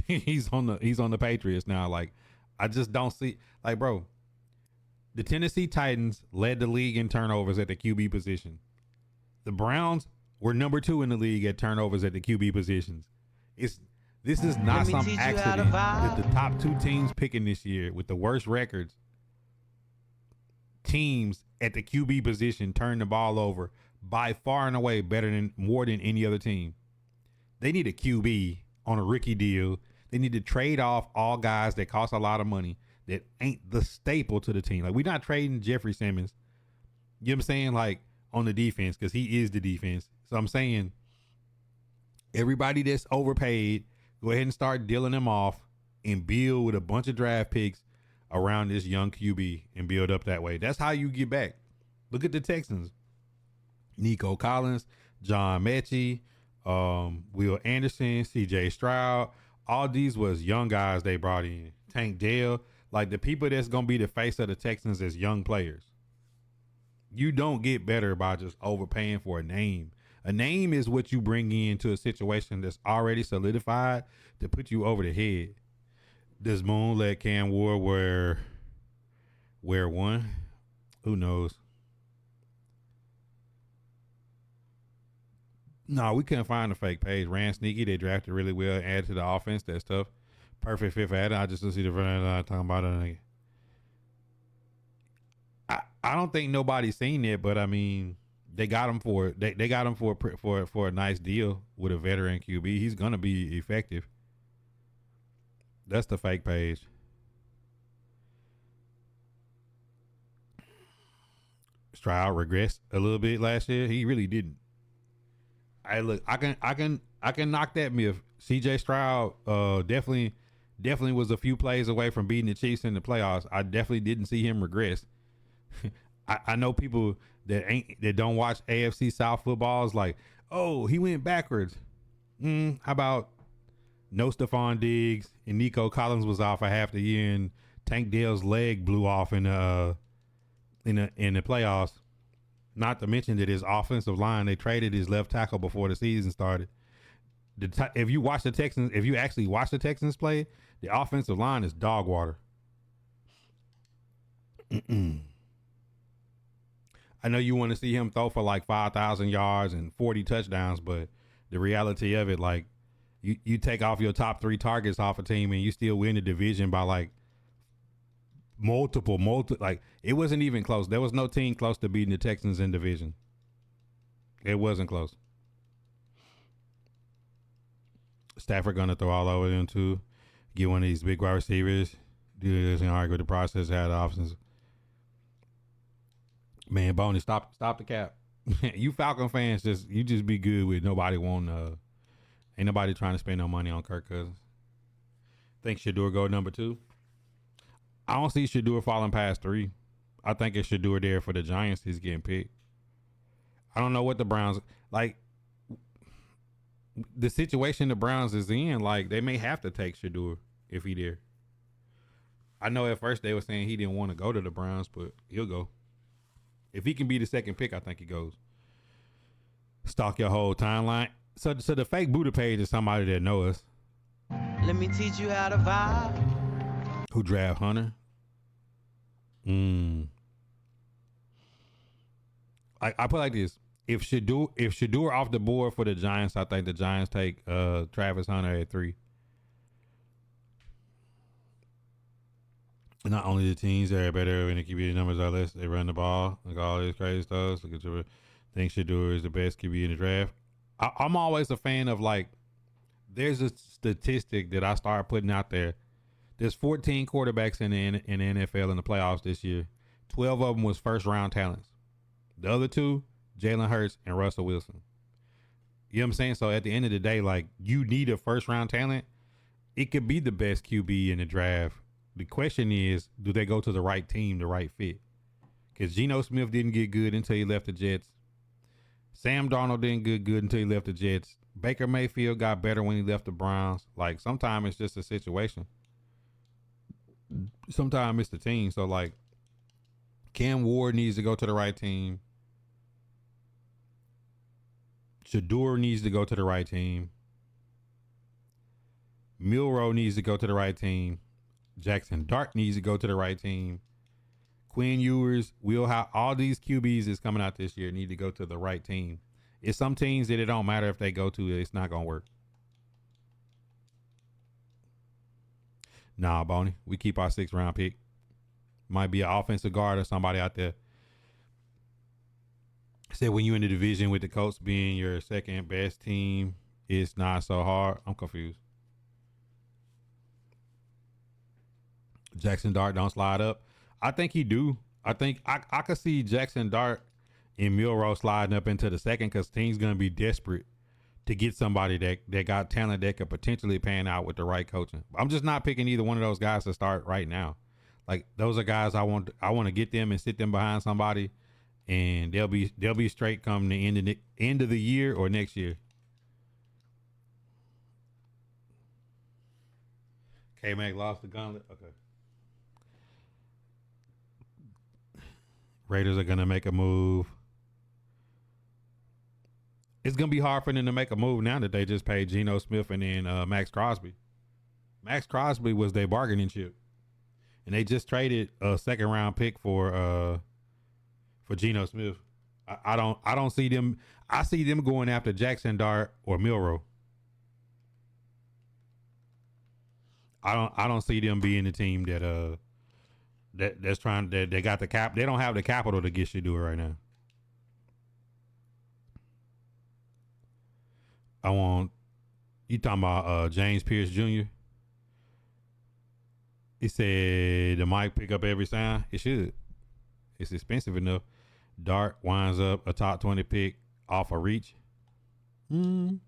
he's on the Patriots now. Like, I just don't see, like, bro. The Tennessee Titans led the league in turnovers at the QB position. The Browns were number 2 in the league at turnovers at the QB positions. This is not some accident that the top 2 teams picking this year with the worst records, teams at the QB position turn the ball over by far and away more than any other team. They need a QB on a rookie deal. They need to trade off all guys that cost a lot of money that ain't the staple to the team. Like, we're not trading Jeffrey Simmons. You know what I'm saying? Like, on the defense, because he is the defense. So I'm saying, everybody that's overpaid, go ahead and start dealing them off and build with a bunch of draft picks around this young QB and build up that way. That's how you get back. Look at the Texans. Nico Collins, John Mechie, Will Anderson, CJ Stroud. All these was young guys they brought in. Tank Dell. Like the people that's gonna be the face of the Texans as young players. You don't get better by just overpaying for a name. A name is what you bring into a situation that's already solidified to put you over the head. Does Moon let Cam Ward wear one? Who knows? No, we couldn't find a fake page. Ran sneaky. They drafted really well. Added to the offense. That's tough. Perfect fit for Adam. I just don't see the front talking about it. I don't think nobody's seen it, but I mean, they got him for they got him for a nice deal with a veteran QB. He's gonna be effective. That's the fake page. Stroud regressed a little bit last year. He really didn't. I can knock that myth. CJ Stroud definitely was a few plays away from beating the Chiefs in the playoffs. I definitely didn't see him regress. I know people that don't watch AFC South football is like, oh, he went backwards. How about no Stephon Diggs and Nico Collins was off for half the year and Tank Dell's leg blew off in the playoffs. Not to mention that his offensive line, they traded his left tackle before the season started. If you actually watch the Texans play, the offensive line is dog water. I know you want to see him throw for like 5,000 yards and 40 touchdowns, but the reality of it, like you take off your top 3 targets off a team and you still win the division by like multiple, like it wasn't even close. There was no team close to beating the Texans in division. It wasn't close. Stafford gonna throw all over them too. Get one of these big wide receivers. Do this and argue with the process. Had the options. Man, Boney, stop the cap. You Falcon fans, just be good with nobody wanting. Ain't nobody trying to spend no money on Kirk Cousins. Think Shador go number 2. I don't see Shador falling past 3. I think it's Shador there for the Giants. He's getting picked. I don't know what the Browns like. The situation the Browns is in, like they may have to take Shador if he there. I know at first they were saying he didn't want to go to the Browns, but he'll go. If he can be the second pick, I think he goes. Stalk your whole timeline. So the fake Buddha page is somebody that know us. Let me teach you how to vibe. Who draft Hunter? I put it like this. If Shador off the board for the Giants, I think the Giants take Travis Hunter at 3. Not only the teams that are better when the QB numbers are less, they run the ball, like all this crazy stuff. Look at your think Shador is the best QB in the draft. I'm always a fan of like, there's a statistic that I started putting out there. There's 14 quarterbacks in the NFL in the playoffs this year. 12 of them was first round talents. The other 2, Jalen Hurts and Russell Wilson. You know what I'm saying? So at the end of the day, like you need a first round talent. It could be the best QB in the draft. The question is, do they go to the right team, the right fit? Because Geno Smith didn't get good until he left the Jets. Sam Darnold didn't get good until he left the Jets. Baker Mayfield got better when he left the Browns. Like sometimes it's just a situation. Sometimes it's the team. So like Cam Ward needs to go to the right team. Shador needs to go to the right team. Milroe needs to go to the right team. Jackson Dart needs to go to the right team. Quinn Ewers, all these QBs is coming out this year need to go to the right team. It's some teams that it don't matter if they go to, it's not going to work. Nah, Boney, we keep our 6th round pick. Might be an offensive guard or somebody out there. Said when you're in the division with the Colts being your second best team, it's not so hard. I'm confused. Jackson Dart don't slide up. I think he do. I think I could see Jackson Dart and Milroe sliding up into the second because team's going to be desperate to get somebody that got talent that could potentially pan out with the right coaching. I'm just not picking either one of those guys to start right now. Like those are guys I want to get them and sit them behind somebody and they'll be straight come the end of the year or next year. K Mac lost the gauntlet. Okay. Raiders are gonna make a move. It's gonna be hard for them to make a move now that they just paid Geno Smith and then Max Crosby. Max Crosby was their bargaining chip, and they just traded a second round pick for Geno Smith. I don't see them. I see them going after Jackson Dart or Milrow. I don't see them being the team that's trying that they got the cap. They don't have the capital to get you do it right now. I want you talking about James Pierce Jr. He said the mic pick up every sound. It should. It's expensive enough. Dart winds up a top 20 pick off a reach. Mm.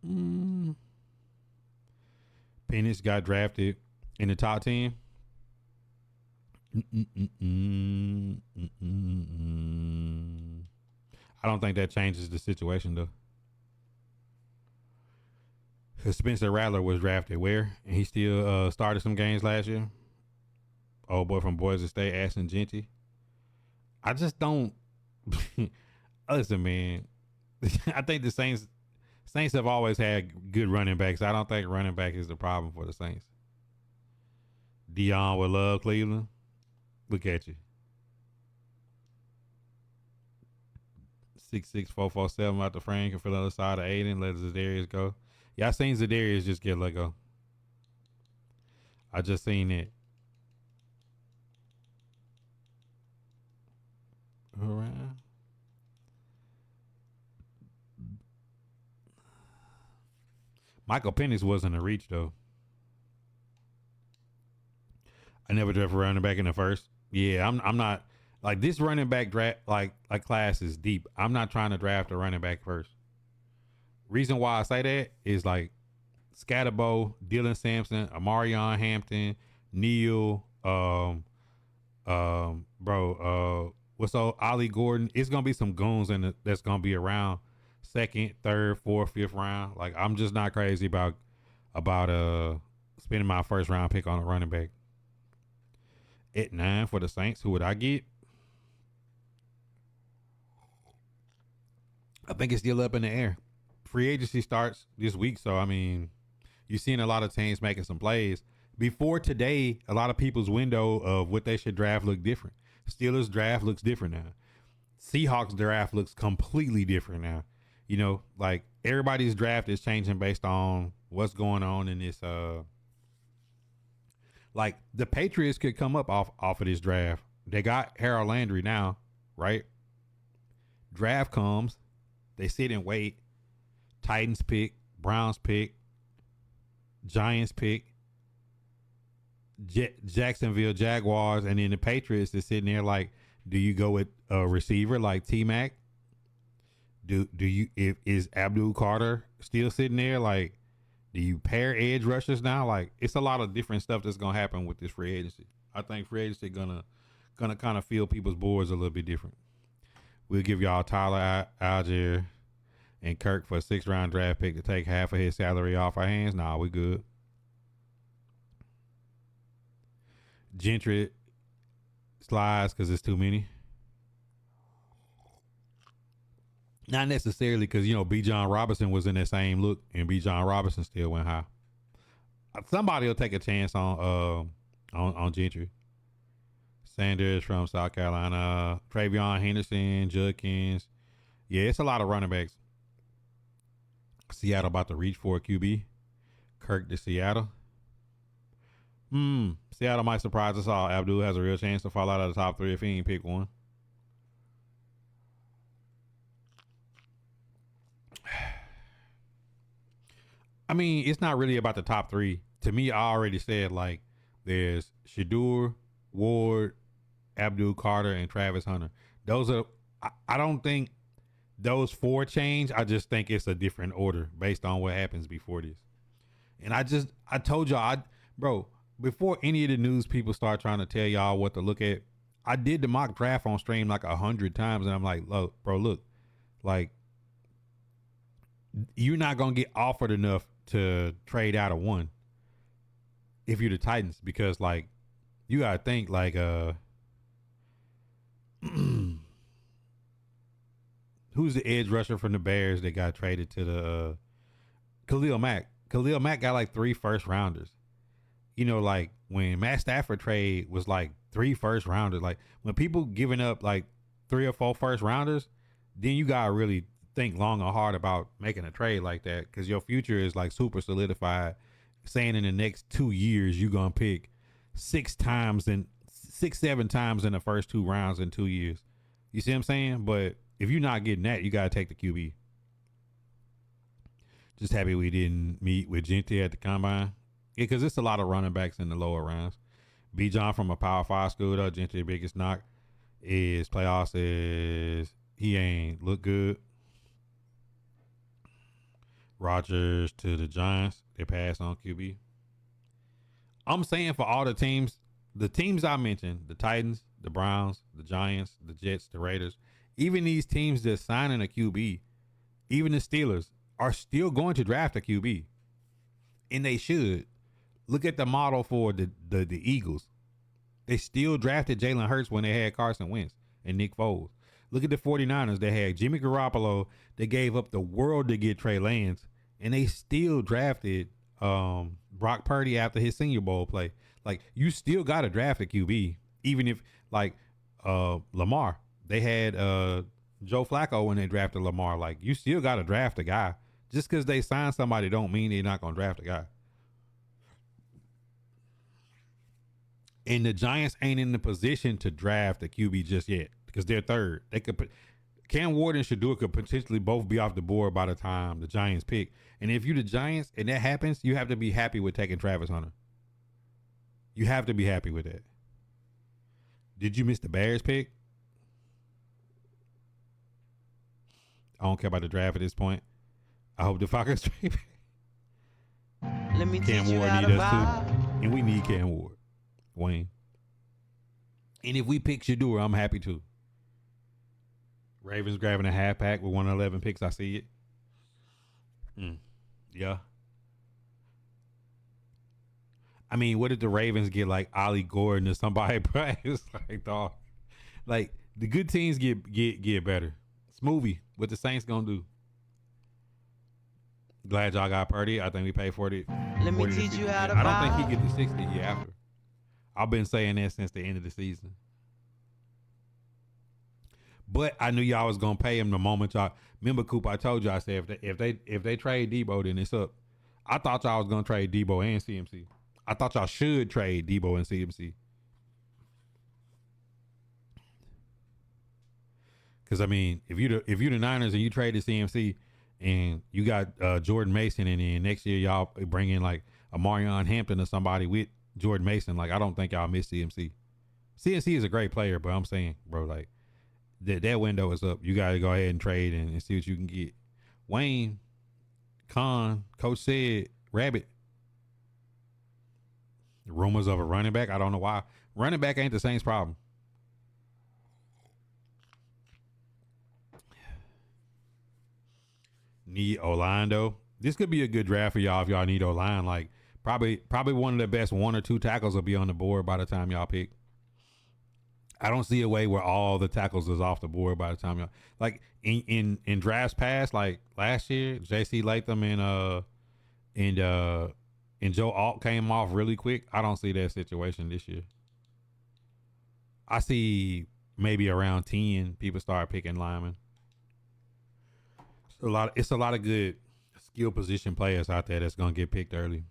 Mm. Penix got drafted in the top 10. I don't think that changes the situation though. Because Spencer Rattler was drafted where? And he still started some games last year. Old boy from Boise State, Ashton Genty. I just don't. Listen, man. I think the Saints have always had good running backs. I don't think running back is the problem for the Saints. Dion would love Cleveland. Look at you. 66447 out the frame can fill the other side of Aiden. Let Zadarius go. Yeah, I seen Zadarius just get let go. I just seen it. All right. Michael Penix wasn't a reach though. I never drafted a running back in the first. Yeah, I'm not like this running back draft like class is deep. I'm not trying to draft a running back first. Reason why I say that is like Scatterbo, Dylan Sampson, Amarion Hampton, Neal, what's up, Ollie Gordon. It's gonna be some goons that's gonna be around second, third, fourth, fifth round. Like I'm just not crazy about spending my first round pick on a running back. At 9 for the Saints, who would I get? I think it's still up in the air. Free agency starts this week, so I mean, you're seeing a lot of teams making some plays. Before today, a lot of people's window of what they should draft looked different. Steelers draft looks different now. Seahawks draft looks completely different now. You know, like everybody's draft is changing based on what's going on in this. Like the Patriots could come up off of this draft. They got Harold Landry now, right? Draft comes, they sit and wait. Titans pick, Browns pick, Giants pick, Jacksonville Jaguars, and then the Patriots is sitting there like, do you go with a receiver like T-Mac? Do you is Abdul Carter still sitting there? Like, do you pair edge rushers now? Like, it's a lot of different stuff that's gonna happen with this free agency. I think free agency gonna kind of feel people's boards a little bit different. We'll give y'all Tyler Algier and Kirk for a 6th round draft pick to take half of his salary off our hands. Nah, we good. Gentry slides because it's too many. Not necessarily because, you know, B. John Robinson was in that same look and B. John Robinson still went high. Somebody will take a chance on Gentry. Sanders from South Carolina. Travion Henderson, Judkins. Yeah, it's a lot of running backs. Seattle about to reach for a QB. Kirk to Seattle. Seattle might surprise us all. Abdul has a real chance to fall out of the top 3 if he ain't pick one. I mean, it's not really about the top 3. To me, I already said, like, there's Shadur, Ward, Abdul Carter, and Travis Hunter. Those are, I don't think those 4 change. I just think it's a different order based on what happens before this. And I told y'all, bro, before any of the news people start trying to tell y'all what to look at, I did the mock draft on stream like 100 times, and I'm like, look, bro, look, like you're not gonna get offered enough to trade out of one if you're the Titans, because like you gotta think like who's the edge rusher from the Bears that got traded to the Khalil Mack. Khalil Mack got like 3 first rounders. You know, like when Matt Stafford trade was like 3 first rounders. Like when people giving up like 3 or 4 first rounders, then you gotta really think long and hard about making a trade like that, because your future is like super solidified. Saying in the next 2 years you're gonna pick 6 times and 7 times in the first 2 rounds in 2 years. You see what I'm saying? But if you're not getting that, you gotta take the QB. Just happy we didn't meet with Gentry at the combine. Yeah, because it's a lot of running backs in the lower rounds. B. John from a Power 5 school, though. Gentry biggest knock is playoffs is he ain't look good. Rodgers to the Giants. They passed on QB. I'm saying for all the teams I mentioned, the Titans, the Browns, the Giants, the Jets, the Raiders, even these teams that's signing a QB, even the Steelers, are still going to draft a QB. And they should. Look at the model for the Eagles. They still drafted Jalen Hurts when they had Carson Wentz and Nick Foles. Look at the 49ers. They had Jimmy Garoppolo. They gave up the world to get Trey Lance. And they still drafted Brock Purdy after his Senior Bowl play. Like, you still got to draft a QB. Even if, like, Lamar. They had Joe Flacco when they drafted Lamar. Like, you still got to draft a guy. Just because they sign somebody don't mean they're not going to draft a guy. And the Giants ain't in the position to draft a QB just yet because they're third. They could put Cam Ward and Shador could potentially both be off the board by the time the Giants pick. And if you're the Giants and that happens, you have to be happy with taking Travis Hunter. You have to be happy with that. Did you miss the Bears pick? I don't care about the draft at this point. I hope the Falcons trade. Let me Cam teach you Ward how need to us vibe. too, and we need Cam Ward, Wayne. And if we pick Shador, I'm happy too. Ravens grabbing a half pack with 111 picks. I see it. Yeah. I mean, what if the Ravens get like Ollie Gordon or somebody? It's like, dog. Like the good teams get better. Smoothie. What the Saints gonna do? Glad y'all got Purdy. I think we paid 40. Let me 40 to teach 50. you how to I don't think vibe. he get the 60 year after. I've been saying that since the end of the season. But I knew y'all was gonna pay him the moment y'all. Remember, Coop? I told you. I said if they trade Debo, then it's up. I thought y'all was gonna trade Debo and CMC. I thought y'all should trade Debo and CMC. Because I mean, if you the Niners and you traded CMC and you got Jordan Mason, and then next year y'all bring in like a Marion Hampton or somebody with Jordan Mason, like I don't think y'all miss CMC. CMC is a great player, but I'm saying, bro, like that window is up. You got to go ahead and trade and see what you can get. Wayne, Con, Coach said, Rabbit. Rumors of a running back. I don't know why. Running back ain't the Saints' problem. Need O-line though. This could be a good draft for y'all if y'all need O-line. Like probably one of the best 1 or 2 tackles will be on the board by the time y'all pick. I don't see a way where all the tackles is off the board by the time y'all like in drafts past, like last year, JC Latham and Joe Alt came off really quick. I don't see that situation this year. I see maybe around 10 people start picking linemen. It's a lot of good skill position players out there that's gonna get picked early.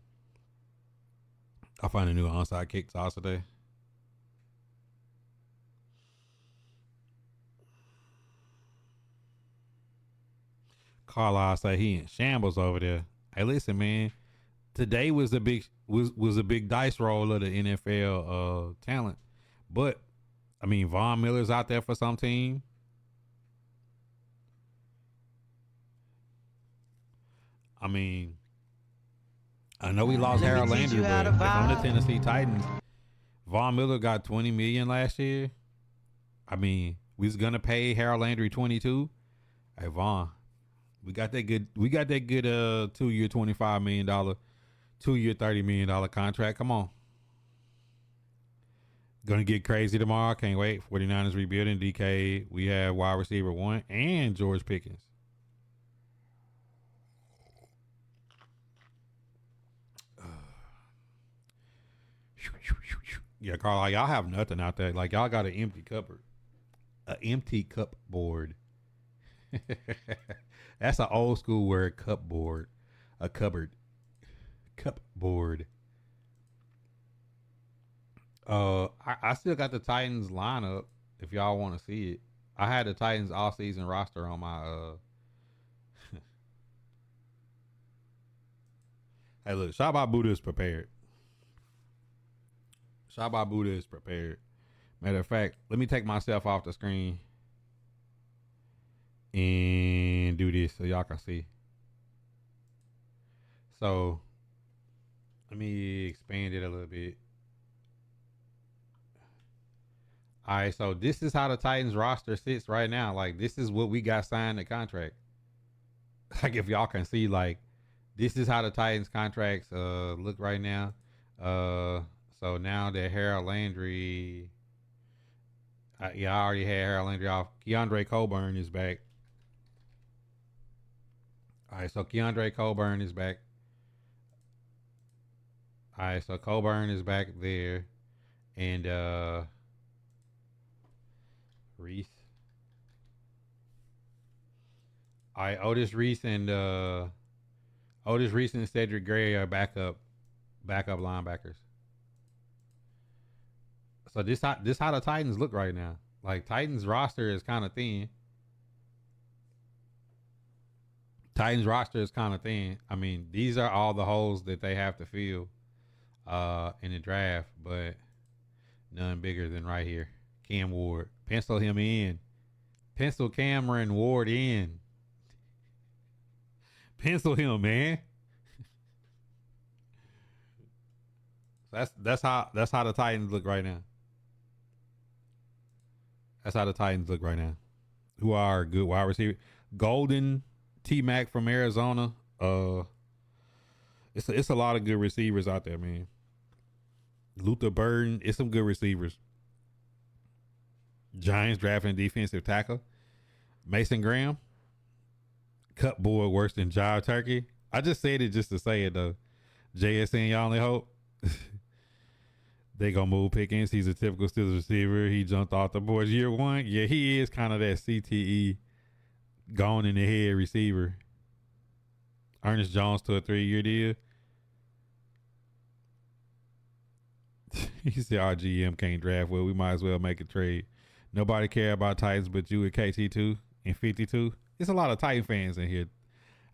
I'll find a new onside kick toss today. Carlisle say he in shambles over there. Hey, listen, man. Today was a big dice roll of the NFL talent, but I mean Von Miller's out there for some team. I mean, I know we lost Harold Landry, but if I'm the Tennessee Titans, Von Miller got $20 million last year. I mean, we was gonna pay Harold Landry 22. Hey Vaughn, we got that good. We got that good. 2 year $25 million, 2 year $30 million contract. Come on, gonna get crazy tomorrow. Can't wait. 49ers rebuilding. DK. We have wide receiver one and George Pickens. Yeah, Carl. Like, y'all have nothing out there. Like y'all got an empty cupboard, an empty cupboard. That's an old school word, cupboard, a cupboard, cupboard. I still got the Titans lineup if y'all want to see it. I had the Titans all season roster on my Hey look, Shabbat Buddha is prepared. Shabbat Buddha is prepared. Matter of fact, let me take myself off the screen and do this so y'all can see. So let me expand it a little bit. All right, so this is how the Titans roster sits right now. Like, this is what we got signed the contract. Like, if y'all can see, like, this is how the Titans contracts look right now. So now that Harold Landry, I already had Harold Landry off. Keandre Coburn is back. All right, so Keandre Coburn is back. All right, so Coburn is back there, and Reese. All right, Otis Reese and Cedric Gray are backup linebackers. So this how the Titans look right now. Like, Titans roster is kind of thin. Titans roster is kind of thin. I mean, these are all the holes that they have to fill in the draft, but none bigger than right here. Cam Ward. Pencil him in. Pencil Cameron Ward in. Pencil him, man. That's how the Titans look right now. That's how the Titans look right now. Who are good wide receiver? Golden, T Mac from Arizona. It's a lot of good receivers out there, man. Luther Burden, it's some good receivers. Giants drafting defensive tackle. Mason Graham. Cut boy worse than Jive Turkey. I just said it just to say it though. JSN, y'all only hope. They gonna move Pickens. He's a typical Steelers receiver. He jumped off the boards year one. Yeah, he is kind of that CTE gone in the head receiver. Ernest Jones to a 3-year deal. He said our GM can't draft well. We might as well make a trade. Nobody care about Titans but you at KT2 and 52. There's a lot of Titan fans in here.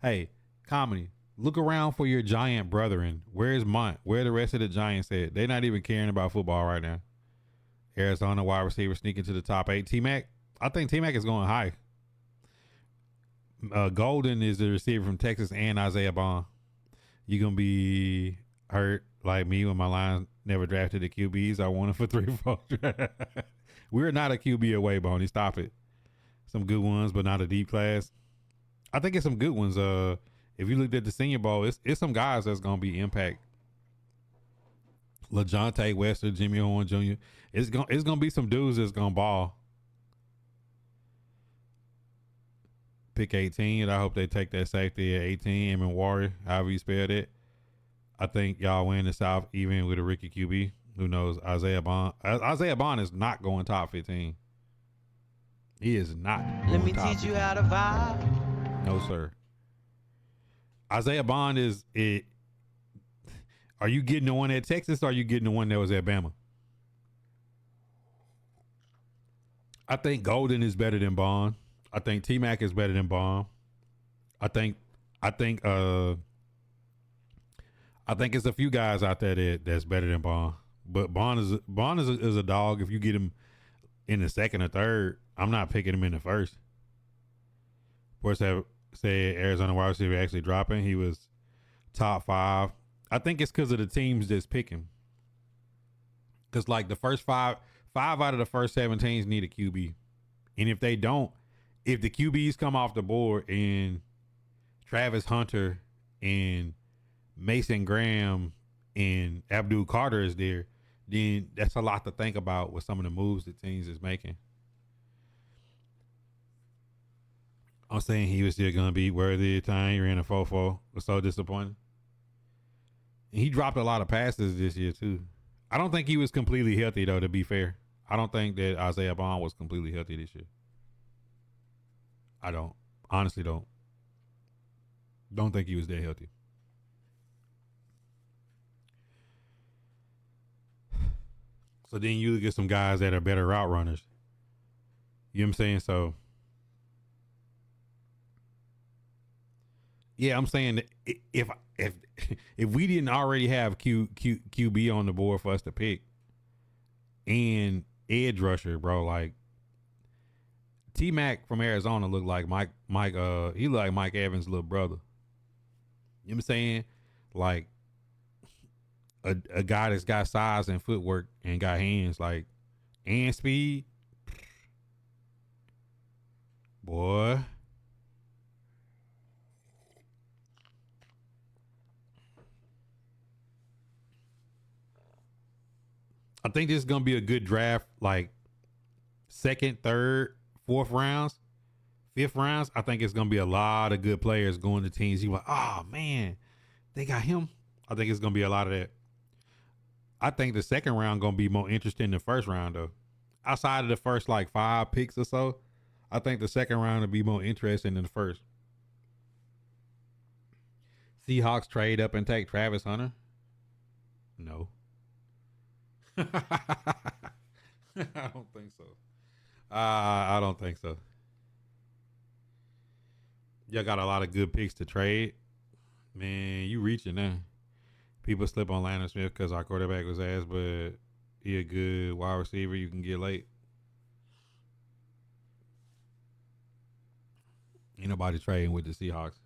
Hey, comedy. Look around for your Giant brethren. Where's Mont? Where the rest of the Giants at? They're not even caring about football right now. Arizona wide receiver sneaking to the top 8. T-Mac. I think T-Mac is going high. Golden is the receiver from Texas and Isaiah Bond. You're going to be hurt like me when my line never drafted the QBs. I wanted for 3 or 4. We're not a QB away, Boney. Stop it. Some good ones, but not a deep class. I think it's some good ones. If you looked at the Senior Bowl, it's some guys that's gonna be impact. LaJohntay Wester, Jimmy Horn Jr. It's gonna be some dudes that's gonna ball. Pick 18. I hope they take that safety at 18. Emin Warrior, however you spell it. I think y'all win the South even with a rookie QB. Who knows? Isaiah Bond. Isaiah Bond is not going top 15. He is not. Let me teach you how to vibe. No, sir. Isaiah Bond is it. Are you getting the one at Texas or are you getting the one that was at Bama? I think Golden is better than Bond. I think T-Mac is better than Bond. I think it's a few guys out there that's better than Bond. But Bond is a dog. If you get him in the second or third, I'm not picking him in the first. Of course, I said Arizona wide receiver actually dropping. He was top 5. I think it's because of the teams that's picking. Because like the first five 5 out of the first 7 teams need a QB. And if they don't, if the QBs come off the board and Travis Hunter and Mason Graham and Abdul Carter is there, then that's a lot to think about with some of the moves that teams is making. I'm saying he was still going to be worthy of time. He ran a 4.4. Was so disappointing. And he dropped a lot of passes this year, too. I don't think he was completely healthy, though, to be fair. I don't think that Isaiah Bond was completely healthy this year. I don't. Honestly, don't. Don't think he was that healthy. So then you look at some guys that are better route runners. You know what I'm saying? So, yeah, I'm saying that if we didn't already have QB on the board for us to pick and edge rusher, bro, like T Mac from Arizona looked like he looked like Mike Evans' little brother. You know what I'm saying? Like a guy that's got size and footwork and got hands, like, and speed. Boy. I think this is gonna be a good draft, like 2nd, 3rd, 4th rounds, 5th rounds. I think it's gonna be a lot of good players going to teams. You like, oh man, they got him. I think it's gonna be a lot of that. I think the 2nd round gonna be more interesting than the 1st round though. Outside of the first like 5 picks or so, I think the 2nd round will be more interesting than the first. Seahawks trade up and take Travis Hunter? No. I don't think so. I don't think so. Y'all got a lot of good picks to trade. Man, you reaching now. People slip on Landon Smith because our quarterback was ass, but he a good wide receiver you can get late. Ain't nobody trading with the Seahawks.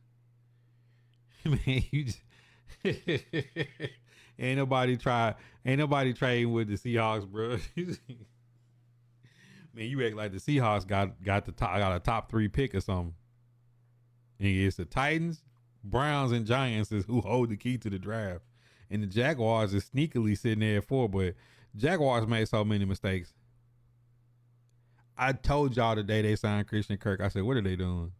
Man, you just ain't nobody trading with the Seahawks, bro. Man, you act like the Seahawks got a top 3 pick or something. And it's the Titans, Browns, and Giants is who hold the key to the draft. And the Jaguars is sneakily sitting there at 4, but Jaguars made so many mistakes. I told y'all the day they signed Christian Kirk, I said, what are they doing?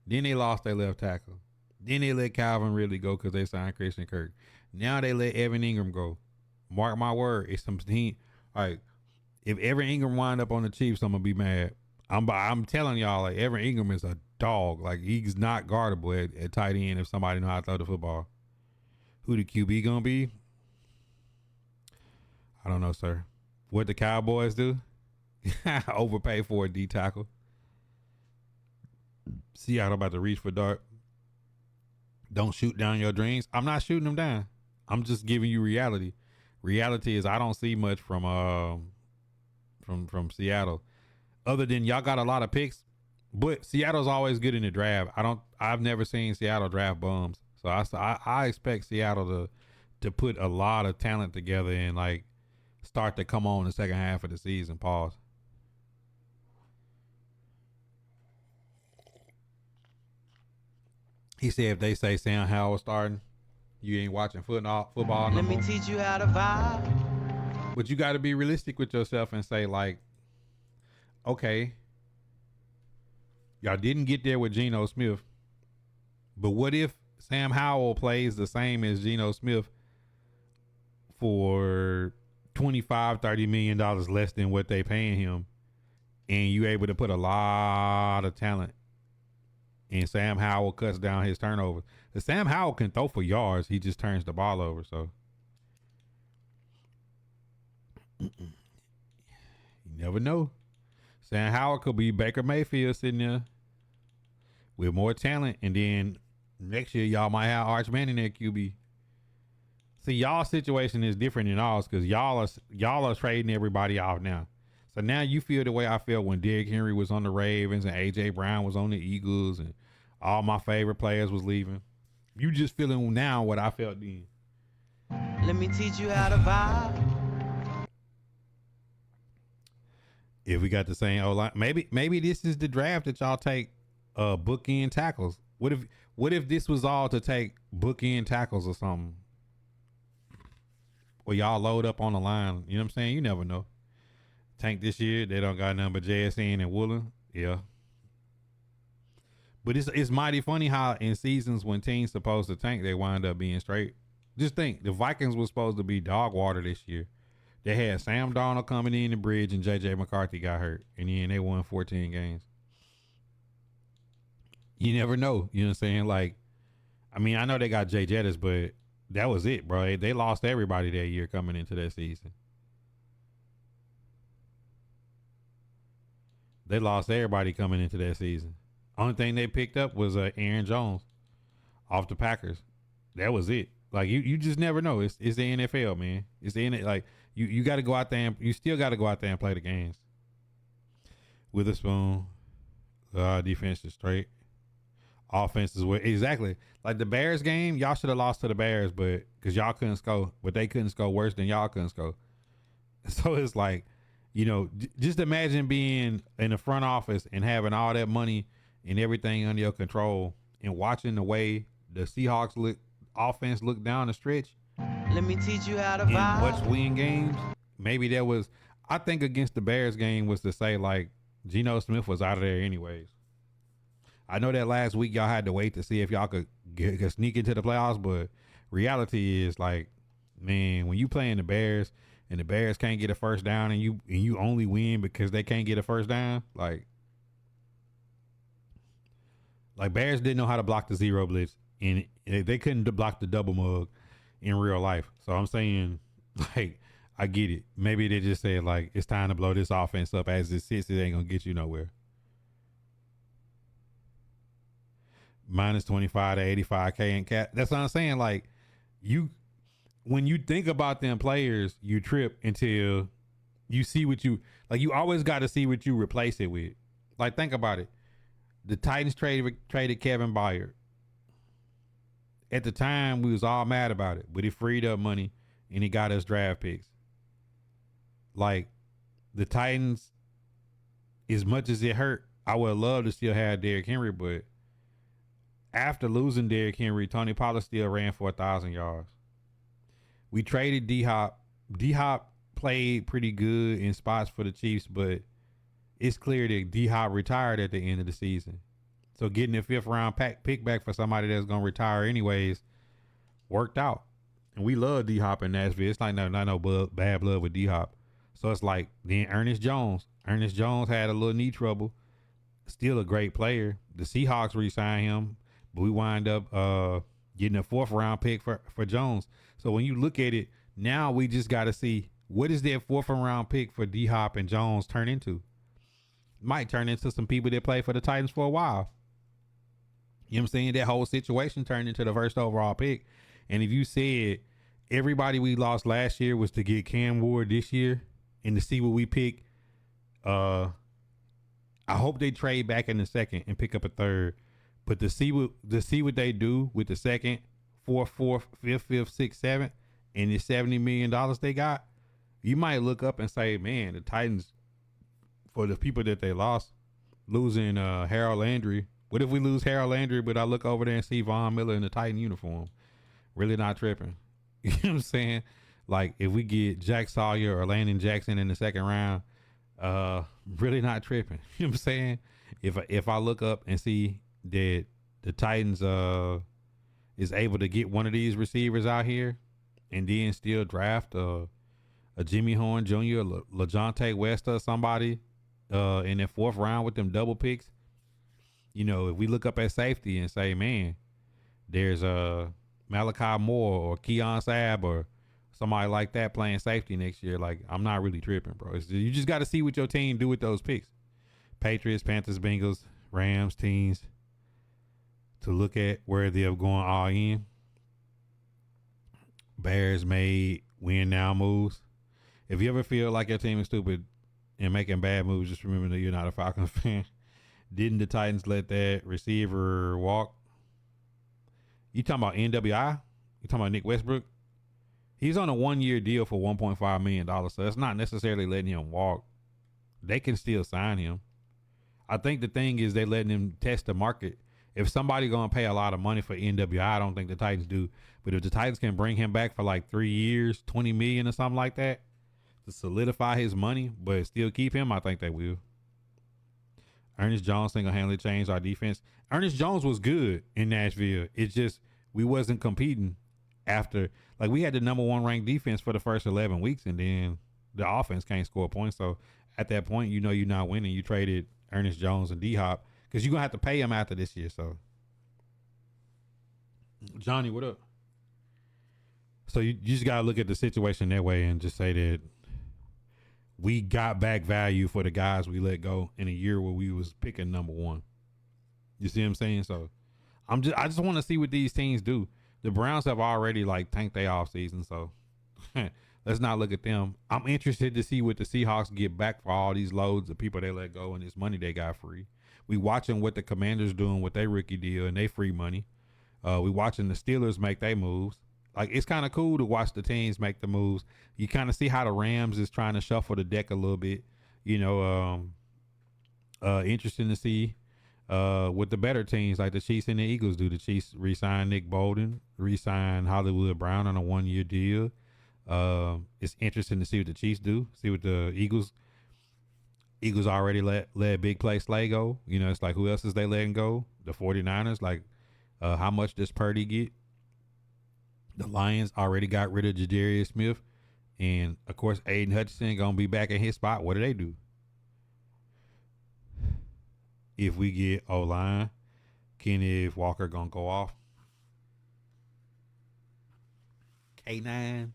Then they lost their left tackle. Then they let Calvin Ridley go because they signed Christian Kirk. Now they let Evan Ingram go. Mark my word, it's some team. Like, if Evan Ingram wind up on the Chiefs, I'm gonna be mad. I'm telling y'all, like, Evan Ingram is a dog. Like, he's not guardable at tight end if somebody know how to throw the football. Who the QB gonna be? I don't know, sir. What the Cowboys do? Overpay for a D tackle. Seattle about to reach for Dart. Don't shoot down your dreams. I'm not shooting them down. I'm just giving you reality. Reality is I don't see much from Seattle, other than y'all got a lot of picks. But Seattle's always good in the draft. I've never seen Seattle draft bums. So I expect Seattle to put a lot of talent together and like start to come on the second half of the season. Pause. He said if they say Sam Howell starting, you ain't watching football no Let me more. teach you how to vibe. But you got to be realistic with yourself and say like, okay, y'all didn't get there with Geno Smith, but what if Sam Howell plays the same as Geno Smith for $25-30 million less than what they paying him, and you able to put a lot of talent, and Sam Howell cuts down his turnovers. The Sam Howell can throw for yards, he just turns the ball over. So you never know. Sam Howell could be Baker Mayfield sitting there with more talent, and then next year y'all might have Arch Manning at QB. See, y'all situation is different than ours because y'all are trading everybody off now. So now you feel the way I felt when Derrick Henry was on the Ravens and AJ Brown was on the Eagles and all my favorite players was leaving. You just feeling now what I felt then. Let me teach you how to vibe. If we got the same O line, maybe this is the draft that y'all take bookend tackles. What if this was all to take bookend tackles or something? Or y'all load up on the line. You know what I'm saying? You never know. Tank this year, they don't got nothing but JSN and Woolen. Yeah. But it's mighty funny how in seasons when teams supposed to tank, they wind up being straight. Just think, the Vikings was supposed to be dog water this year. They had Sam Darnold coming in the bridge and JJ McCarthy got hurt. And then they won 14 games. You never know. You know what I'm saying? Like, I mean, I know they got Jay Jettis, but that was it, bro. They lost everybody that year coming into that season. They lost everybody coming into that season. Only thing they picked up was Aaron Jones off the Packers. That was it. Like you just never know. It's the NFL, man. It's the like you got to go out there and you still got to go out there and play the games. Witherspoon, defense is straight. Offense is where exactly like the Bears game. Y'all should have lost to the Bears, but because y'all couldn't score, but they couldn't score worse than y'all couldn't score. So it's like, you know, just imagine being in the front office and having all that money and everything under your control and watching the way the Seahawks offense look down the stretch. Let me teach you how to and vibe. must-win games. Maybe that was, I think against the Bears game was to say like Geno Smith was out of there anyways. I know that last week y'all had to wait to see if y'all could sneak into the playoffs, but reality is like, man, when you playing the Bears and the Bears can't get a first down and you only win because they can't get a first down, like Bears didn't know how to block the zero blitz and they couldn't block the double mug in real life. So I'm saying, like, I get it. Maybe they just said like it's time to blow this offense up as it sits. It ain't gonna get you nowhere. Minus 25 to 85K in cap. That's what I'm saying. Like when you think about them players, you trip until you see what you you always got to see what you replace it with. Like, think about it. The Titans traded Kevin Byard. At the time, we was all mad about it, but it freed up money and he got us draft picks. Like, the Titans, as much as it hurt, I would love to still have Derrick Henry, but after losing Derrick Henry, Tony Pollard still ran for 1,000 yards. We traded D-Hop. D-Hop played pretty good in spots for the Chiefs, but it's clear that D-Hop retired at the end of the season. So getting a 5th round pick back for somebody that's going to retire anyways worked out. And we love D-Hop in Nashville. It's like no bad blood with D-Hop. So it's like then Ernest Jones. Ernest Jones had a little knee trouble. Still a great player. The Seahawks re-signed him. But we wind up getting a 4th round pick for Jones. So when you look at it, now we just got to see what is that 4th round pick for D-Hop and Jones turn into. Might turn into some people that play for the Titans for a while. You know what I'm saying? That whole situation turned into the 1st overall pick. And if you said everybody we lost last year was to get Cam Ward this year and to see what we pick, I hope they trade back in the 2nd and pick up a 3rd. But to see what they do with the 2nd, 4th, 5th, 5th, 6th, 7th, and the $70 million they got, you might look up and say, man, the Titans, for the people that they lost, losing Harold Landry. What if we lose Harold Landry, but I look over there and see Von Miller in the Titan uniform? Really not tripping. You know what I'm saying? Like, if we get Jack Sawyer or Landon Jackson in the 2nd round, really not tripping. You know what I'm saying? If I look up and see that the Titans is able to get one of these receivers out here and then still draft a Jimmy Horn Jr., LaJohntay West or somebody in the 4th round with them double picks. You know, if we look up at safety and say, man, there's Malachi Moore or Keon Sabb or somebody like that playing safety next year, like, I'm not really tripping, bro. You just got to see what your team do with those picks. Patriots, Panthers, Bengals, Rams, teams to look at where they're going all in. Bears made win now moves. If you ever feel like your team is stupid and making bad moves, just remember that you're not a Falcons fan. Didn't the Titans let that receiver walk? You talking about NWI? You talking about Nick Westbrook? He's on a 1-year deal for $1.5 million. So that's not necessarily letting him walk. they can still sign him. I think the thing is they letting him test the market. If somebody gonna pay a lot of money for NWI, I don't think the Titans do. But if the Titans can bring him back for like 3 years, 20 million or something like that, to solidify his money, but still keep him, I think they will. Ernest Jones single-handedly changed our defense. Ernest Jones was good in Nashville. It's just we wasn't competing after. Like, we had the number 1 ranked defense for the first 11 weeks, and then the offense can't score points. So at that point, you know you're not winning. You traded Ernest Jones and D-Hop because you're going to have to pay him after this year. So, Johnny, what up? So you just got to look at the situation that way and just say that we got back value for the guys we let go in a year where we was picking number 1. You see what I'm saying? So I just want to see what these teams do. The Browns have already like tanked their off season, so let's not look at them. I'm interested to see what the Seahawks get back for all these loads of people they let go and this money they got free. We watching what the Commanders doing with their rookie deal and they free money. We watching the Steelers make their moves. Like, it's kind of cool to watch the teams make the moves. You kind of see how the Rams is trying to shuffle the deck a little bit. You know, interesting to see what the better teams like the Chiefs and the Eagles do. The Chiefs re-sign Nick Bolden, re-sign Hollywood Brown on a 1-year deal. It's interesting to see what the Chiefs do. See what the Eagles already let big play Slay go. You know, it's like, who else is they letting go? The 49ers. Like, how much does Purdy get? The Lions already got rid of Jadarius Smith. And, of course, Aiden Hutchinson going to be back in his spot. What do? If we get O-line, Kenneth Walker going to go off. K9.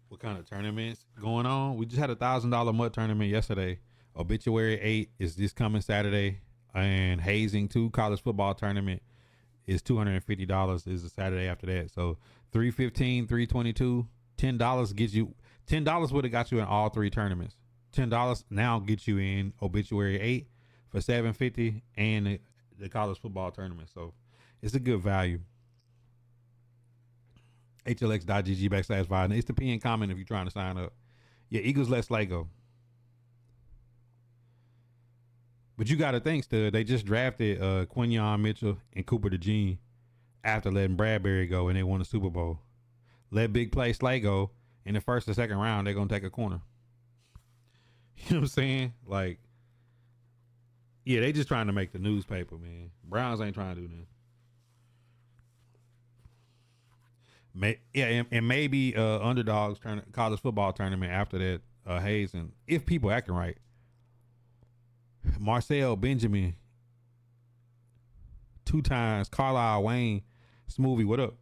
What kind of tournaments going on? We just had $1,000 mud tournament yesterday. Obituary 8 is this coming Saturday. And Hazing 2 college football tournament is $250 is the Saturday after that. So $315, $322, $10 gets you. $10 would have got you in all 3 tournaments. $10 now gets you in Obituary 8 for $750 and the college football tournament. So it's a good value. HLX.GG/5. It's the PN comment if you're trying to sign up. Yeah, Eagles let Slay go. But you got to think, Stud, they just drafted Quinyon Mitchell and Cooper DeJean after letting Bradbury go, and they won the Super Bowl. Let big play Slay go. In the first or second round, they're going to take a corner. You know what I'm saying? Like, yeah, they just trying to make the newspaper, man. Browns ain't trying to do nothing. And maybe underdogs college football tournament after that Hazen, if people acting right. Marcel Benjamin, 2 times. Carlisle Wayne, Smoothie, what up?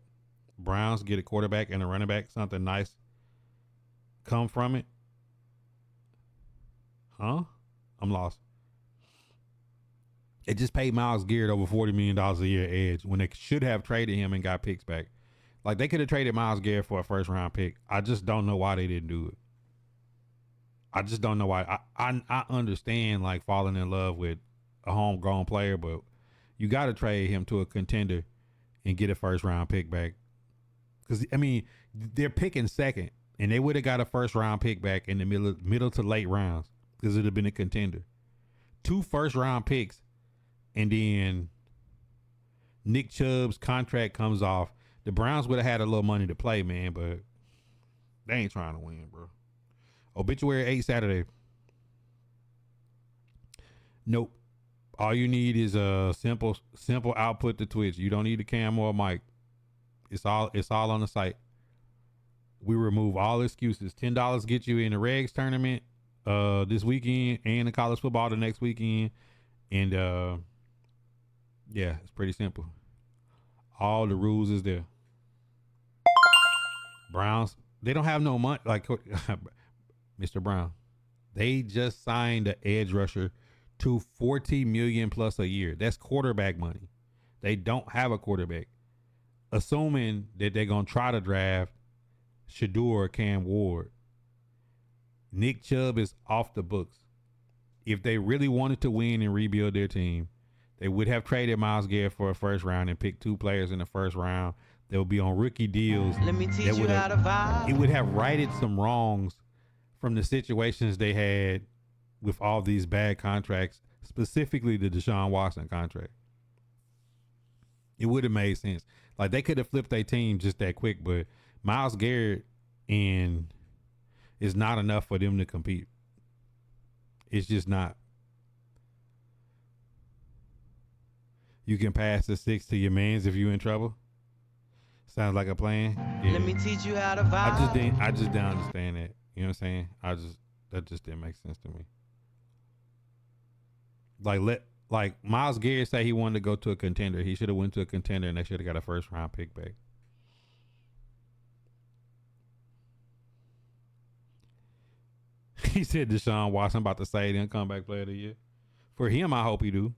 Browns get a quarterback and a running back, something nice come from it. Huh? I'm lost. It just paid Myles Garrett over $40 million a year edge when they should have traded him and got picks back. Like, they could have traded Myles Garrett for a first round pick. I just don't know why they didn't do it. I just don't know why. I understand, like, falling in love with a homegrown player, but you got to trade him to a contender and get a first round pick back. Because, I mean, they're picking second, and they would have got a first round pick back in the middle to late rounds because it would have been a contender. 2 first round picks, and then Nick Chubb's contract comes off. The Browns would have had a little money to play, man, but they ain't trying to win, bro. Obituary 8 Saturday. Nope. All you need is a simple output to Twitch. You don't need a cam or a mic. It's all on the site. We remove all excuses. $10 get you in the Regs tournament this weekend and the college football the next weekend. And yeah, it's pretty simple. All the rules is there. Browns, they don't have no money like Mr. Brown. They just signed an edge rusher to $40 million plus a year. That's quarterback money. They don't have a quarterback. Assuming that they're gonna try to draft Shador or Cam Ward. Nick Chubb is off the books. If they really wanted to win and rebuild their team, they would have traded Myles Garrett for a first round and picked 2 players in the first round. They would be on rookie deals. Let me teach you how to vibe. It would have righted some wrongs from the situations they had with all these bad contracts, specifically the Deshaun Watson contract. It would have made sense. Like they could have flipped their team just that quick, but Myles Garrett and is not enough for them to compete. It's just not. You can pass the 6 to your mans if you in trouble. Sounds like a plan. Yeah. Let me teach you how to vibe. I just didn't understand that. You know what I'm saying? That just didn't make sense to me. Like Myles Garrett said he wanted to go to a contender. He should have went to a contender and they should have got a first round pick back. He said Deshaun Watson about to say then comeback player of the year. For him, I hope he do.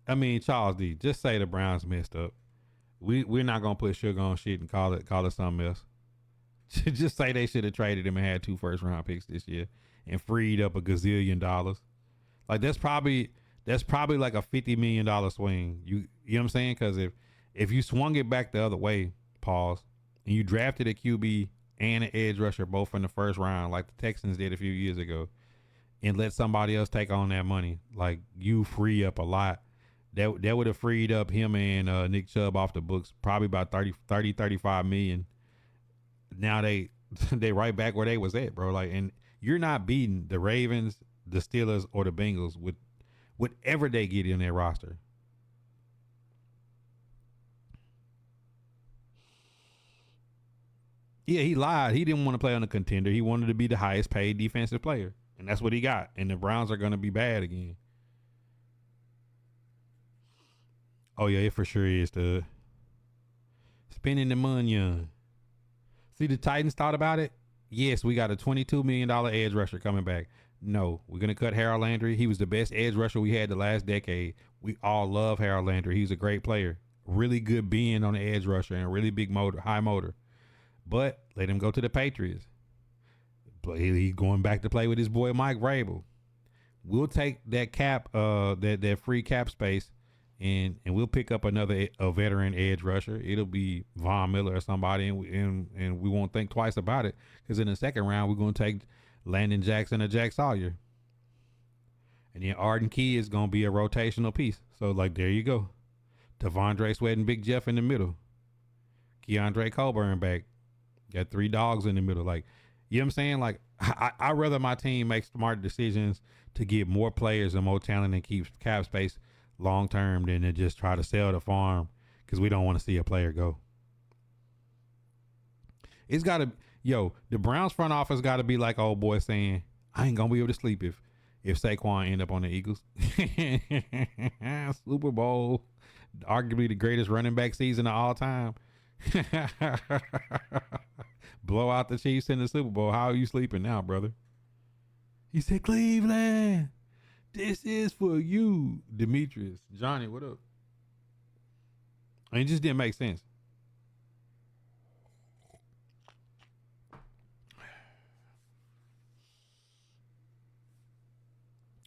I mean, Charles D, just say the Browns messed up. We're not gonna put sugar on shit and call it something else. Just say they should have traded him and had 2 first round picks this year and freed up $1 gazillion. Like that's probably like a $50 million swing. You know what I'm saying? Because if you swung it back the other way, pause, and you drafted a QB and an edge rusher both in the first round, like the Texans did a few years ago, and let somebody else take on that money, like you free up a lot. That would have freed up him and Nick Chubb off the books, probably about 35 million. Now they right back where they was at, bro. Like, and you're not beating the Ravens, the Steelers, or the Bengals with whatever they get in their roster. Yeah, he lied. He didn't want to play on a contender. He wanted to be the highest paid defensive player, and that's what he got. And the Browns are going to be bad again. Oh yeah, it for sure is the spending the money. See, the Titans thought about it. Yes, we got a $22 million edge rusher coming back. No, we're gonna cut Harold Landry. He was the best edge rusher we had the last decade. We all love Harold Landry. He's a great player, really good being on the edge rusher and really big motor, high motor. But let him go to the Patriots. But he's going back to play with his boy Mike Vrabel. We'll take that cap, that free cap space. And we'll pick up a veteran edge rusher. It'll be Von Miller or somebody, and we won't think twice about it because in the second round we're going to take Landon Jackson or Jack Sawyer, and then Arden Key is going to be a rotational piece. So like there you go, Devondre Sweat and Big Jeff in the middle, Keandre Coburn back, got 3 dogs in the middle. Like you know what I'm saying? Like I'd rather my team make smart decisions to get more players and more talent and keep cap space long term than to just try to sell the farm because we don't want to see a player go. It's got to, the Browns front office got to be like old boy saying, I ain't gonna be able to sleep if Saquon end up on the Eagles. Super Bowl, arguably the greatest running back season of all time. Blow out the Chiefs in the Super Bowl. How are you sleeping now, brother? He said, Cleveland, this is for you, Demetrius. Johnny, what up? And it just didn't make sense.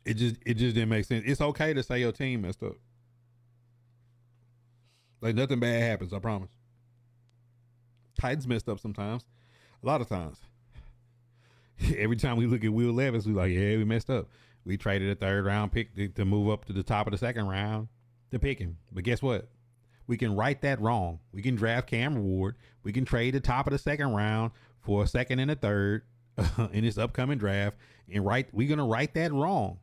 It just didn't make sense. It's okay to say your team messed up. Like nothing bad happens, I promise. Titans messed up sometimes. A lot of times. Every time we look at Will Levis, we like, yeah, we messed up. We traded a 3rd round pick to move up to the top of the 2nd round to pick him. But guess what? We can right that wrong. We can draft Cam Ward. We can trade the top of the 2nd round for a 2nd and a 3rd in this upcoming draft. And we're going to right that wrong.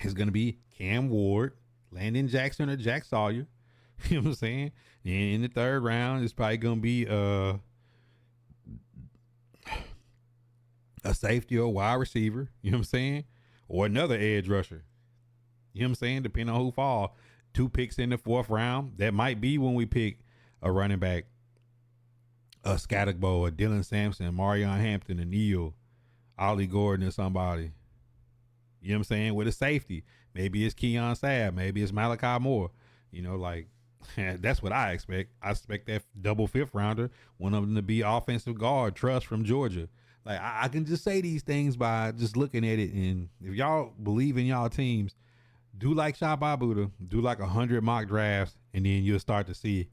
It's going to be Cam Ward, Landon Jackson, or Jack Sawyer. You know what I'm saying? And in the 3rd round, it's probably going to be a safety or a wide receiver, you know what I'm saying? Or another edge rusher. You know what I'm saying? Depending on who fall. 2 picks in the 4th round. That might be when we pick a running back, a Scatterbo, a Dylan Sampson, Marion Hampton, a Neal, Ollie Gordon, or somebody. You know what I'm saying? With a safety. Maybe it's Keon Sabb. Maybe it's Malachi Moore. That's what I expect. I expect that double 5th rounder, one of them to be offensive guard, Trust from Georgia. Like I can just say these things by just looking at it. And if y'all believe in y'all teams, do like Shop Buddha, do like 100 mock drafts, and then you'll start to see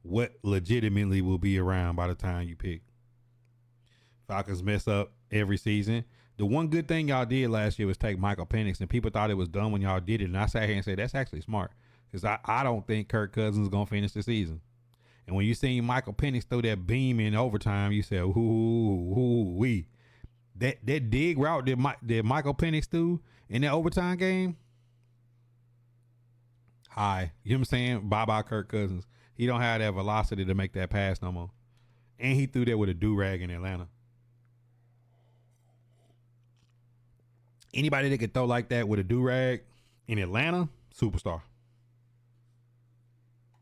what legitimately will be around by the time you pick. Falcons mess up every season. The one good thing y'all did last year was take Michael Penix, and people thought it was dumb when y'all did it. And I sat here and said, that's actually smart. Because I don't think Kirk Cousins is going to finish the season. And when you seen Michael Penix throw that beam in overtime, you said, wee. That dig route that Michael Penix threw in that overtime game, high. You know what I'm saying? Bye-bye Kirk Cousins. He don't have that velocity to make that pass no more. And he threw that with a do-rag in Atlanta. Anybody that could throw like that with a do-rag in Atlanta, superstar.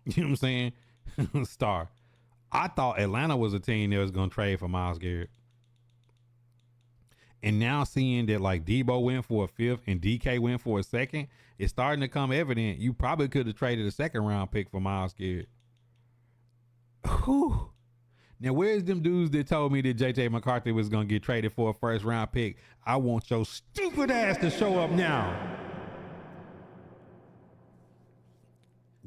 You know what I'm saying? Star. I thought Atlanta was a team that was going to trade for Myles Garrett. And now seeing that like Debo went for a fifth and DK went for a second, it's starting to come evident you probably could have traded a second round pick for Myles Garrett. Whew. Now, where's them dudes that told me that JJ McCarthy was going to get traded for a first round pick? I want your stupid ass to show up now.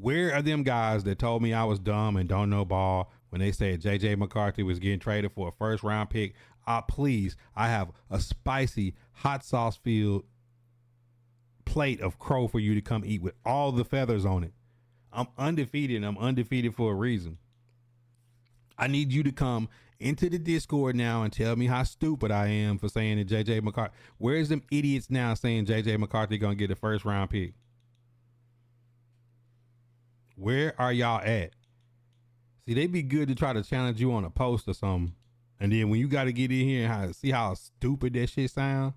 Where are them guys that told me I was dumb and don't know ball when they said JJ McCarthy was getting traded for a first round pick? Please, I have a spicy, hot sauce filled plate of crow for you to come eat with all the feathers on it. I'm undefeated. I'm undefeated for a reason. I need you to come into the Discord now and tell me how stupid I am for saying that JJ McCarthy. Where's them idiots now saying JJ McCarthy gonna get a first round pick? Where are y'all at? See, they be good to try to challenge you on a post or something. And then when you got to get in here and see how stupid that shit sound,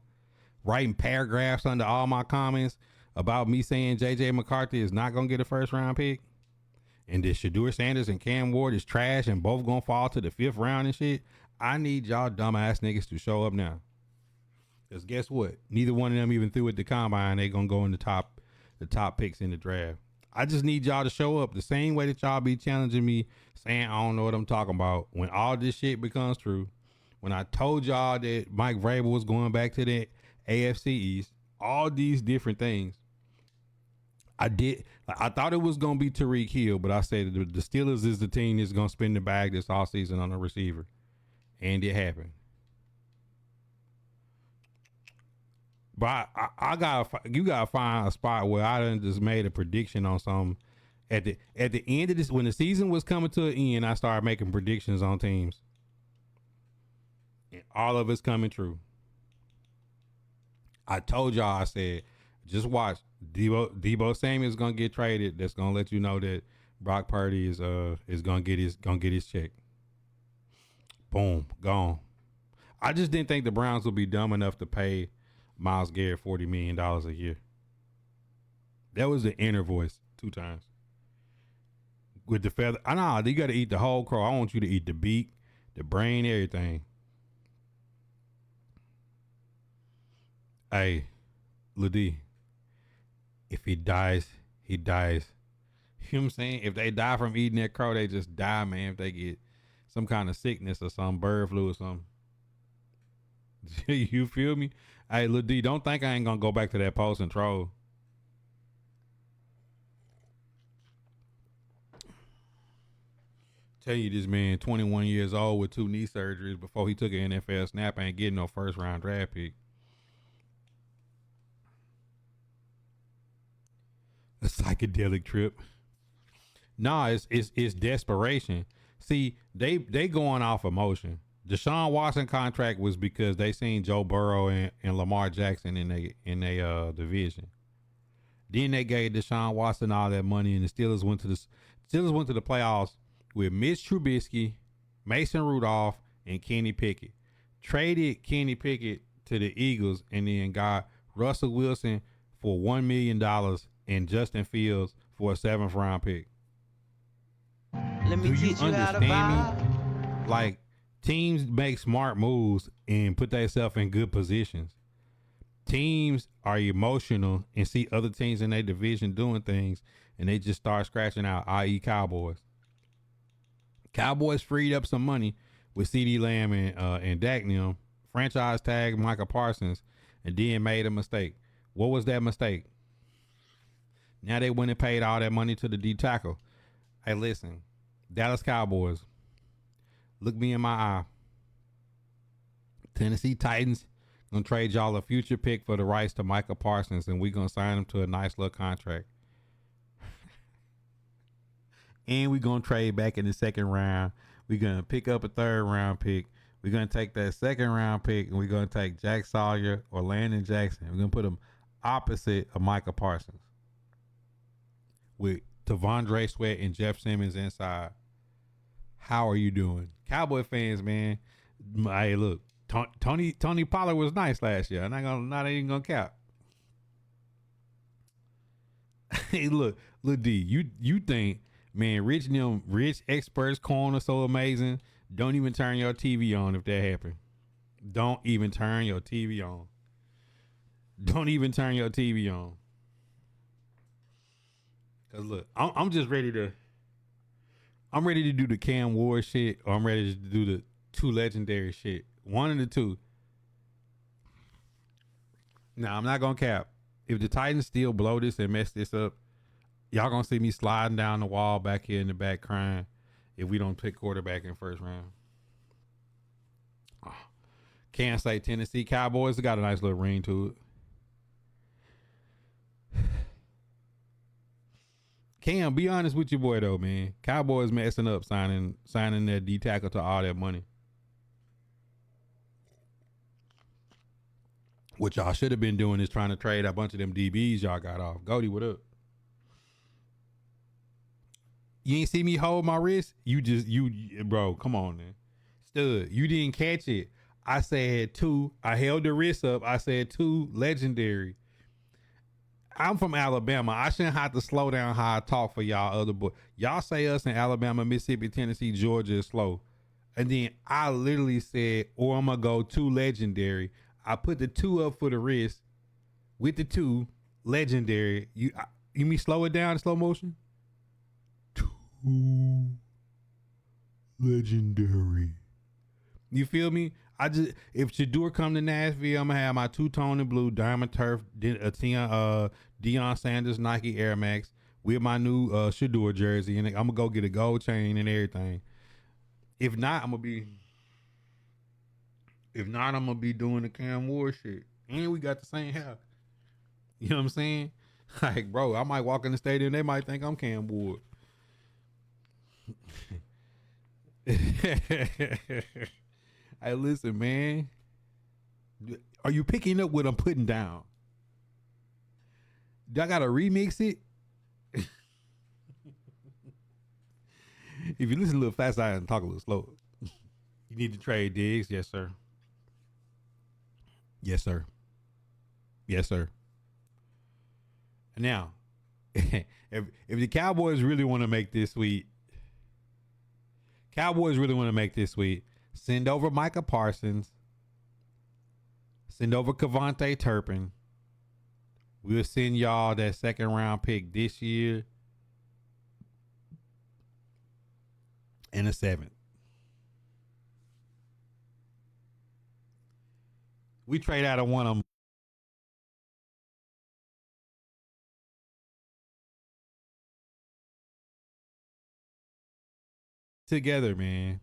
writing paragraphs under all my comments about me saying JJ McCarthy is not going to get a first round pick, and that Shedeur Sanders and Cam Ward is trash and both going to fall to the fifth round and shit, I need y'all dumbass niggas to show up now. Because guess what? Neither one of them even threw at the combine. They going to go in the top picks in the draft. I just need y'all to show up the same way that y'all be challenging me, saying I don't know what I'm talking about. When all this shit becomes true, when I told y'all that Mike Vrabel was going back to the AFC East, all these different things, I did. I thought it was going to be Tyreek Hill, but I said the Steelers is the team that's going to spin the bag this offseason on a receiver. And it happened. But you gotta find a spot where I done just made a prediction on something. At the end of this, when the season was coming to an end, I started making predictions on teams, and all of it's coming true. I told y'all, I said, just watch. Debo Samuel's gonna get traded. That's gonna let you know that Brock Purdy is gonna get his check. Boom, gone. I just didn't think the Browns would be dumb enough to pay Myles Garrett $40 million a year. That was the inner voice 2 times. With the feather. I know you got to eat the whole crow. I want you to eat the beak, the brain, everything. Hey, Lady, if he dies, he dies. You know what I'm saying? If they die from eating that crow, they just die, man. If they get some kind of sickness or some bird flu or something. You feel me? Hey, Lil D, don't think I ain't gonna go back to that post and troll. Tell you this man, 21 years old with 2 knee surgeries before he took an NFL snap, ain't getting no first round draft pick. A psychedelic trip. Nah, it's desperation. See, they going off emotion. Deshaun Watson contract was because they seen Joe Burrow and Lamar Jackson in they division. Then they gave Deshaun Watson all that money, and the Steelers went to the playoffs with Mitch Trubisky, Mason Rudolph, and Kenny Pickett. Traded Kenny Pickett to the Eagles, and then got Russell Wilson for $1 million and Justin Fields for a 7th round pick. Let me teach you how to vibe. Me? Like, teams make smart moves and put themselves in good positions. Teams are emotional and see other teams in their division doing things, and they just start scratching out, i.e. Cowboys. Cowboys freed up some money with CeeDee Lamb and Dak Nim, franchise tag Micah Parsons, and then made a mistake. What was that mistake? Now they went and paid all that money to the D tackle. Hey, listen, Dallas Cowboys, look me in my eye. Tennessee Titans gonna trade y'all a future pick for the rights to Micah Parsons, and we gonna sign him to a nice little contract. And we gonna trade back in the second round. We gonna pick up a third round pick. We're gonna take that second round pick, and we're gonna take Jack Sawyer or Landon Jackson. We're gonna put them opposite of Micah Parsons with Tavondre Sweat and Jeff Simmons inside. How are you doing, Cowboy fans, man? Hey, look, Tony Pollard was nice last year. I'm not even gonna cap. Hey, look, D, you think, man, rich experts corner so amazing? Don't even turn your TV on if that happen. Don't even turn your TV on. Don't even turn your TV on. Cause look, I'm just ready to. I'm ready to do the Cam Ward shit, or I'm ready to do the two legendary shit. One of the two. Now I'm not gonna cap. If the Titans still blow this and mess this up, y'all gonna see me sliding down the wall back here in the back crying if we don't pick quarterback in first round. Can't say Tennessee Cowboys got a nice little ring to it. Cam, be honest with your boy though, man. Cowboys messing up signing their D tackle to all that money. What y'all should have been doing is trying to trade a bunch of them DBs y'all got off. Goldie, what up? You ain't see me hold my wrist? Bro, come on, man. Stud, you didn't catch it. I said two. I held the wrist up. I said two legendary. I'm from Alabama. I shouldn't have to slow down how I talk for y'all other boys. Y'all say us in Alabama, Mississippi, Tennessee, Georgia is slow. And then I literally said, or I'm going to go two legendary. I put the two up for the wrist with the two legendary. You mean slow it down in slow motion? Two legendary. You feel me? If Shador come to Nashville, I'm gonna have my two-tone and blue diamond turf Deion Sanders Nike Air Max with my new Shador jersey, and I'm gonna go get a gold chain and everything. If not, I'm gonna be doing the Cam Ward shit. And we got the same hair. You know what I'm saying? Like, bro, I might walk in the stadium, they might think I'm Cam Ward. Hey, listen, man. Are you picking up what I'm putting down? Do I gotta remix it? If you listen a little faster and talk a little slower. You need to trade Diggs, yes, sir. Yes, sir. Yes, sir. Now, if the Cowboys really want to make this sweet, send over Micah Parsons. Send over Kavontae Turpin. We'll send y'all that second round pick this year and a seventh. We trade out of one of them. Together, man.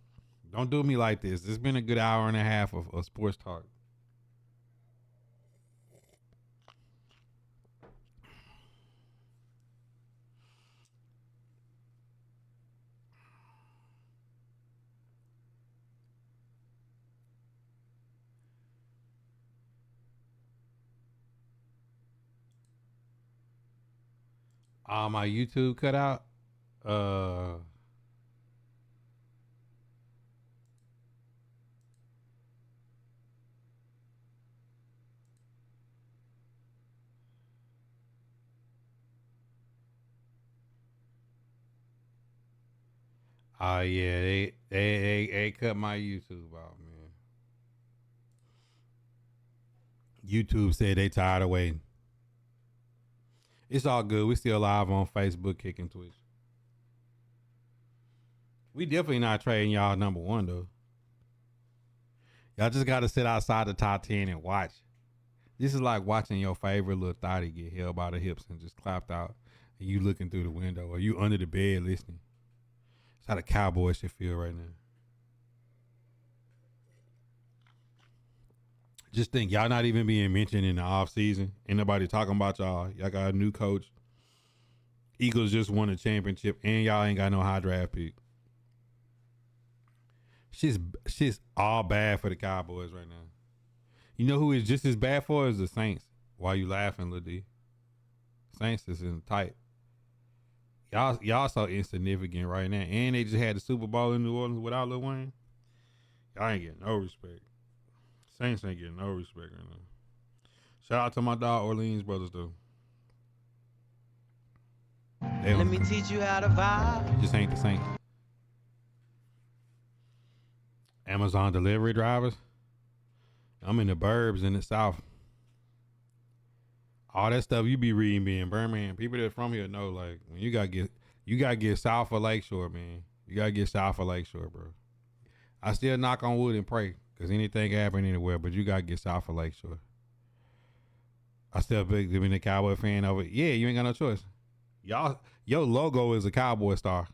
Don't do me like this. It's been a good hour and a half of sports talk. My YouTube cut out. Yeah, they cut my YouTube out, man. YouTube said they tired of waiting. It's all good. We still live on Facebook, Kick, and Twitch. We definitely not trading y'all number one though. Y'all just gotta sit outside the top 10 and watch. This is like watching your favorite little thotty get held by the hips and just clapped out, and you looking through the window, or you under the bed listening. That's how the Cowboys should feel right now. Just think, y'all not even being mentioned in the off season. Ain't nobody talking about y'all. Y'all got a new coach. Eagles just won a championship, and y'all ain't got no high draft pick. She's all bad for the Cowboys right now. You know who is just as bad for is the Saints. Why you laughing, Lil D? Saints is in tight. Y'all so insignificant right now, and they just had the Super Bowl in New Orleans without Lil Wayne. Y'all ain't getting no respect. Saints ain't getting no respect right now. Shout out to my dog Orleans brothers though. Let me teach you how to vibe. Just ain't the Saints. Amazon delivery drivers. I'm in the burbs in the South. All that stuff you be reading be in Birmingham. People that from here know, like, when you gotta get south of Lakeshore, man. You gotta get south of Lakeshore, bro. I still knock on wood and pray, cause anything can happen anywhere, but you gotta get south of Lakeshore. I still big being a Cowboy fan of it. Yeah, you ain't got no choice. Y'all, your logo is a Cowboy star.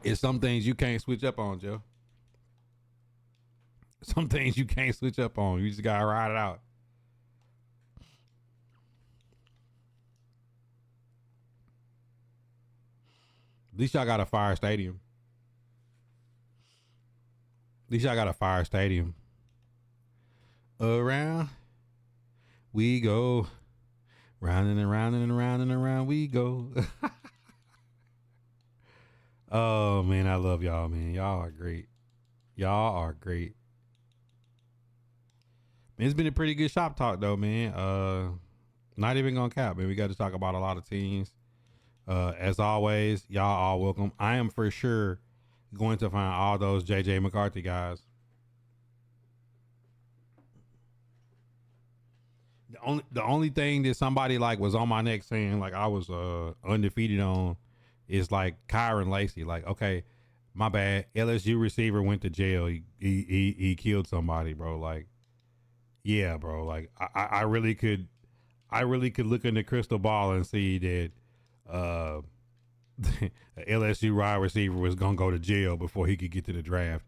It's some things you can't switch up on, Joe. Some things you can't switch up on. You just gotta ride it out. At least y'all got a fire stadium. At least y'all got a fire stadium. Around we go. Round and around and around and around we go. Oh, man, I love y'all, man. Y'all are great. Y'all are great. Man, it's been a pretty good shop talk, though, man. Not even gonna cap, man. We got to talk about a lot of teams. As always, y'all are welcome. I am for sure going to find all those JJ McCarthy guys. The only thing that somebody like was on my neck saying like I was undefeated on is like Kyron Lacy. Like, okay, my bad. LSU receiver went to jail. He killed somebody, bro. Like, yeah, bro. Like I really could look in the crystal ball and see that a LSU wide receiver was gonna go to jail before he could get to the draft.